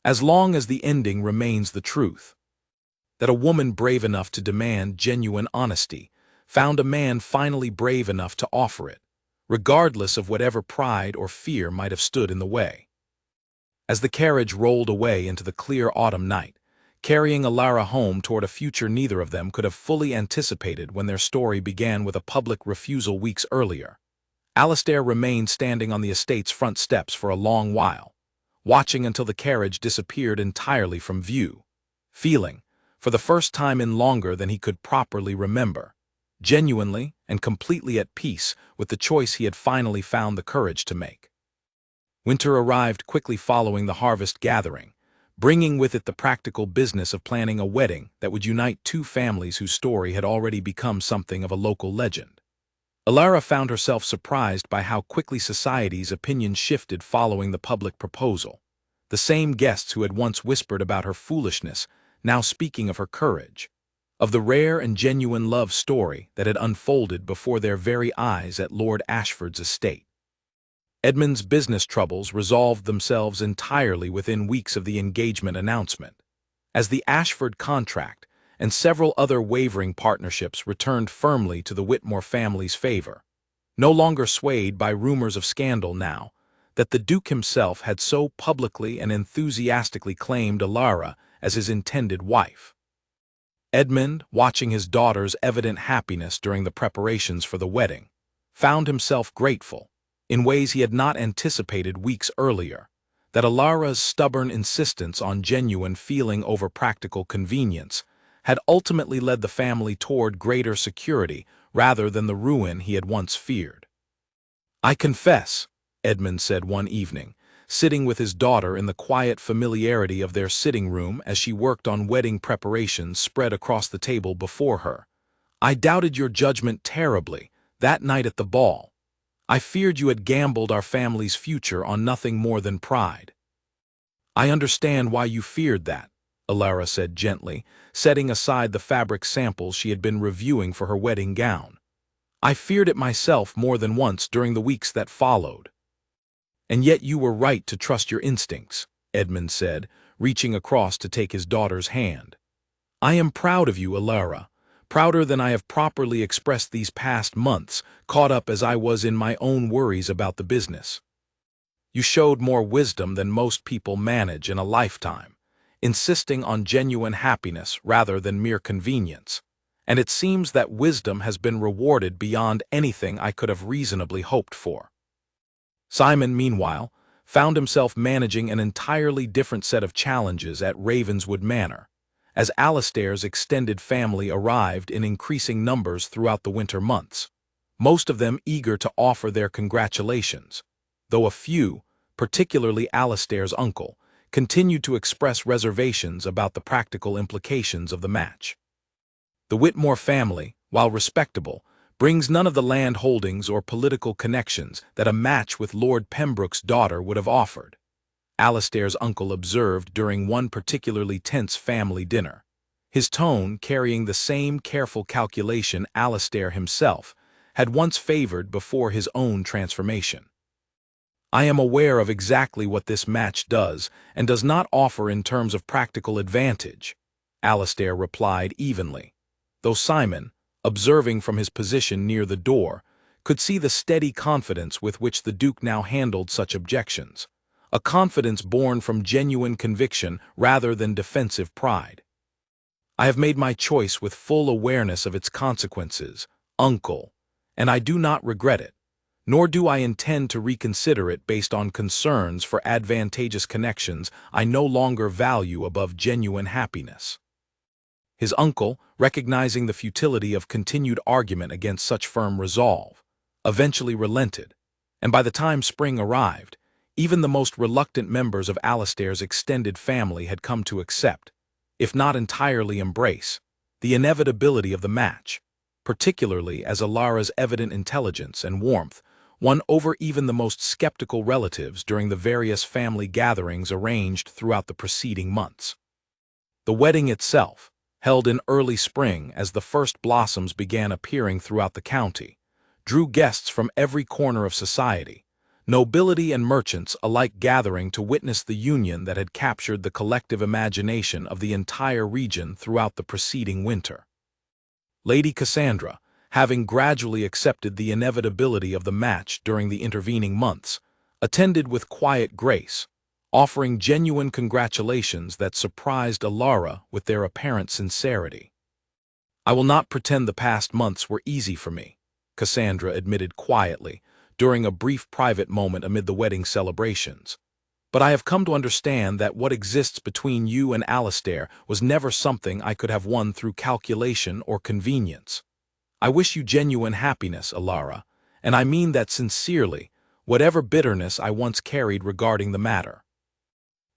"As long as the ending remains the truth. That a woman brave enough to demand genuine honesty found a man finally brave enough to offer it, regardless of whatever pride or fear might have stood in the way." As the carriage rolled away into the clear autumn night, carrying Elara home toward a future neither of them could have fully anticipated when their story began with a public refusal weeks earlier, Alistair remained standing on the estate's front steps for a long while, watching until the carriage disappeared entirely from view, feeling, for the first time in longer than he could properly remember, genuinely and completely at peace with the choice he had finally found the courage to make. Winter arrived quickly following the harvest gathering, bringing with it the practical business of planning a wedding that would unite two families whose story had already become something of a local legend. Elara found herself surprised by how quickly society's opinion shifted following the public proposal. The same guests who had once whispered about her foolishness, now speaking of her courage, of the rare and genuine love story that had unfolded before their very eyes at Lord Ashford's estate. Edmund's business troubles resolved themselves entirely within weeks of the engagement announcement, as the Ashford contract and several other wavering partnerships returned firmly to the Whitmore family's favor, no longer swayed by rumors of scandal now that the Duke himself had so publicly and enthusiastically claimed Elara as his intended wife. Edmund, watching his daughter's evident happiness during the preparations for the wedding, found himself grateful, in ways he had not anticipated weeks earlier, that Elara's stubborn insistence on genuine feeling over practical convenience had ultimately led the family toward greater security rather than the ruin he had once feared. "I confess," Edmund said one evening, sitting with his daughter in the quiet familiarity of their sitting room as she worked on wedding preparations spread across the table before her, I doubted your judgment terribly, that night at the ball. I feared you had gambled our family's future on nothing more than pride. I understand why you feared that, Alara said gently, setting aside the fabric samples she had been reviewing for her wedding gown. I feared it myself more than once during the weeks that followed. And yet you were right to trust your instincts, Edmund said, reaching across to take his daughter's hand. I am proud of you, Alara, prouder than I have properly expressed these past months, caught up as I was in my own worries about the business. You showed more wisdom than most people manage in a lifetime, insisting on genuine happiness rather than mere convenience, and it seems that wisdom has been rewarded beyond anything I could have reasonably hoped for. Simon, meanwhile, found himself managing an entirely different set of challenges at Ravenswood Manor, as Alastair's extended family arrived in increasing numbers throughout the winter months, most of them eager to offer their congratulations, though a few, particularly Alastair's uncle, continued to express reservations about the practical implications of the match. The Whitmore family, while respectable, brings none of the land holdings or political connections that a match with Lord Pembroke's daughter would have offered, Alastair's uncle observed during one particularly tense family dinner, his tone carrying the same careful calculation Alastair himself had once favored before his own transformation. I am aware of exactly what this match does and does not offer in terms of practical advantage, Alastair replied evenly, though Simon, observing from his position near the door, could see the steady confidence with which the Duke now handled such objections, a confidence born from genuine conviction rather than defensive pride. I have made my choice with full awareness of its consequences, uncle, and I do not regret it, nor do I intend to reconsider it based on concerns for advantageous connections I no longer value above genuine happiness. His uncle, recognizing the futility of continued argument against such firm resolve, eventually relented, and by the time spring arrived, even the most reluctant members of Alastair's extended family had come to accept, if not entirely embrace, the inevitability of the match, particularly as Alara's evident intelligence and warmth won over even the most skeptical relatives during the various family gatherings arranged throughout the preceding months. The wedding itself, held in early spring as the first blossoms began appearing throughout the county, drew guests from every corner of society, nobility and merchants alike gathering to witness the union that had captured the collective imagination of the entire region throughout the preceding winter. Lady Cassandra, having gradually accepted the inevitability of the match during the intervening months, attended with quiet grace, offering genuine congratulations that surprised Alara with their apparent sincerity. I will not pretend the past months were easy for me, Cassandra admitted quietly, during a brief private moment amid the wedding celebrations. But I have come to understand that what exists between you and Alastair was never something I could have won through calculation or convenience. I wish you genuine happiness, Alara, and I mean that sincerely, whatever bitterness I once carried regarding the matter.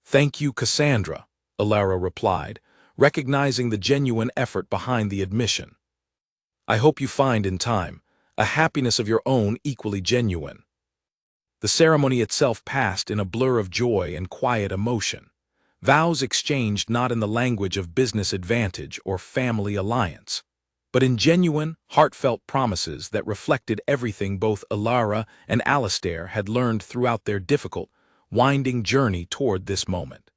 Thank you, Cassandra, Alara replied, recognizing the genuine effort behind the admission. I hope you find in time a happiness of your own equally genuine. The ceremony itself passed in a blur of joy and quiet emotion, vows exchanged not in the language of business advantage or family alliance, but in genuine, heartfelt promises that reflected everything both Alara and Alastair had learned throughout their difficult, winding journey toward this moment.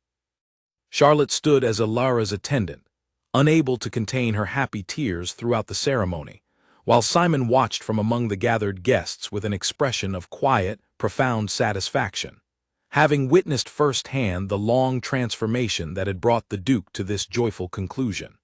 Charlotte stood as Alara's attendant, unable to contain her happy tears throughout the ceremony, while Simon watched from among the gathered guests with an expression of quiet, profound satisfaction, having witnessed firsthand the long transformation that had brought the Duke to this joyful conclusion.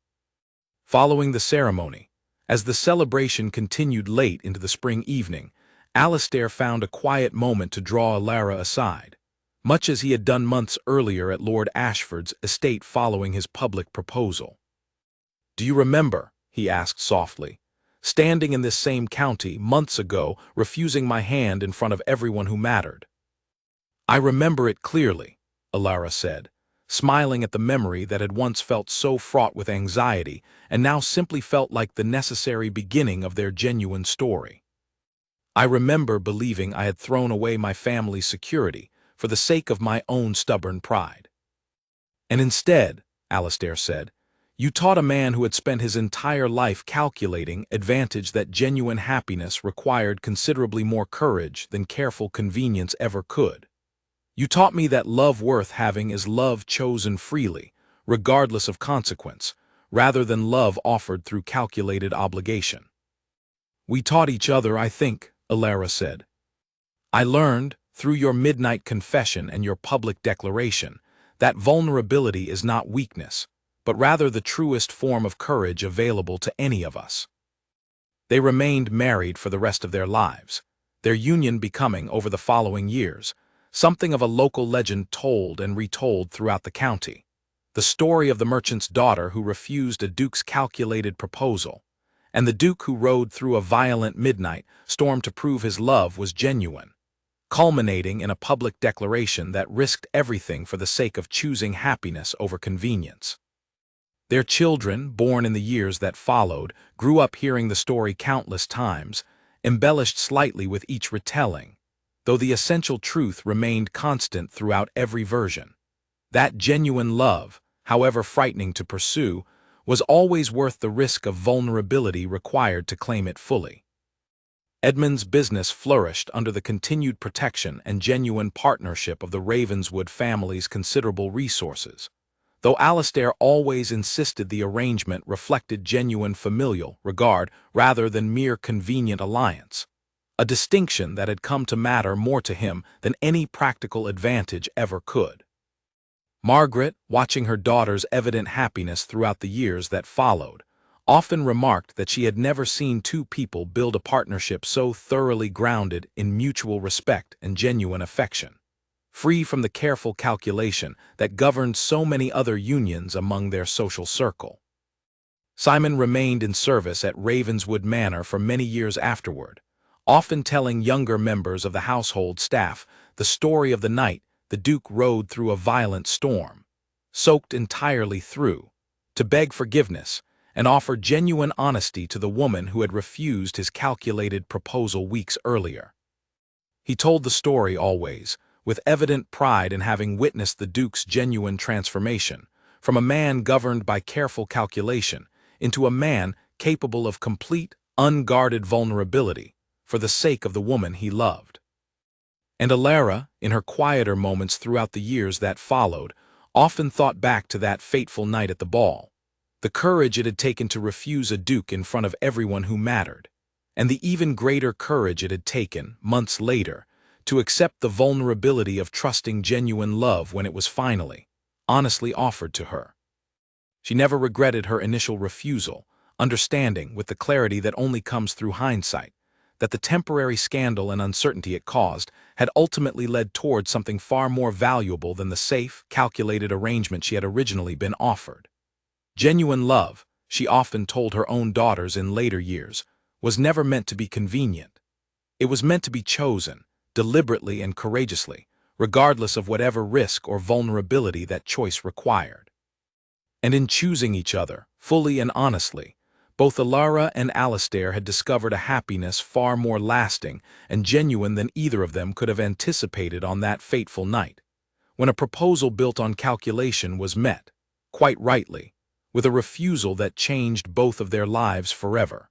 Following the ceremony, as the celebration continued late into the spring evening, Alastair found a quiet moment to draw Alara aside, much as he had done months earlier at Lord Ashford's estate following his public proposal. "Do you remember," he asked softly, "standing in this same county months ago, refusing my hand in front of everyone who mattered?" "I remember it clearly," Alara said, smiling at the memory that had once felt so fraught with anxiety and now simply felt like the necessary beginning of their genuine story. I remember believing I had thrown away my family's security for the sake of my own stubborn pride. And instead, Alastair said, you taught a man who had spent his entire life calculating advantage that genuine happiness required considerably more courage than careful convenience ever could. You taught me that love worth having is love chosen freely, regardless of consequence, rather than love offered through calculated obligation. We taught each other, I think, Alara said. I learned, through your midnight confession and your public declaration, that vulnerability is not weakness, but rather the truest form of courage available to any of us. They remained married for the rest of their lives, their union becoming, over the following years, something of a local legend told and retold throughout the county. The story of the merchant's daughter who refused a duke's calculated proposal, and the duke who rode through a violent midnight storm to prove his love was genuine, culminating in a public declaration that risked everything for the sake of choosing happiness over convenience. Their children, born in the years that followed, grew up hearing the story countless times, embellished slightly with each retelling, though the essential truth remained constant throughout every version. That genuine love, however frightening to pursue, was always worth the risk of vulnerability required to claim it fully. Edmund's business flourished under the continued protection and genuine partnership of the Ravenswood family's considerable resources, though Alastair always insisted the arrangement reflected genuine familial regard rather than mere convenient alliance, a distinction that had come to matter more to him than any practical advantage ever could. Margaret, watching her daughter's evident happiness throughout the years that followed, often remarked that she had never seen two people build a partnership so thoroughly grounded in mutual respect and genuine affection, free from the careful calculation that governed so many other unions among their social circle. Simon remained in service at Ravenswood Manor for many years afterward, often telling younger members of the household staff the story of the night the Duke rode through a violent storm, soaked entirely through, to beg forgiveness and offer genuine honesty to the woman who had refused his calculated proposal weeks earlier. He told the story always, with evident pride in having witnessed the Duke's genuine transformation, from a man governed by careful calculation into a man capable of complete, unguarded vulnerability for the sake of the woman he loved. And Alara, in her quieter moments throughout the years that followed, often thought back to that fateful night at the ball, the courage it had taken to refuse a duke in front of everyone who mattered, and the even greater courage it had taken, months later, to accept the vulnerability of trusting genuine love when it was finally, honestly offered to her. She never regretted her initial refusal, understanding, with the clarity that only comes through hindsight, that the temporary scandal and uncertainty it caused had ultimately led toward something far more valuable than the safe, calculated arrangement she had originally been offered. Genuine love, she often told her own daughters in later years, was never meant to be convenient. It was meant to be chosen, deliberately and courageously, regardless of whatever risk or vulnerability that choice required. And in choosing each other, fully and honestly, both Alara and Alastair had discovered a happiness far more lasting and genuine than either of them could have anticipated on that fateful night, when a proposal built on calculation was met, quite rightly, with a refusal that changed both of their lives forever.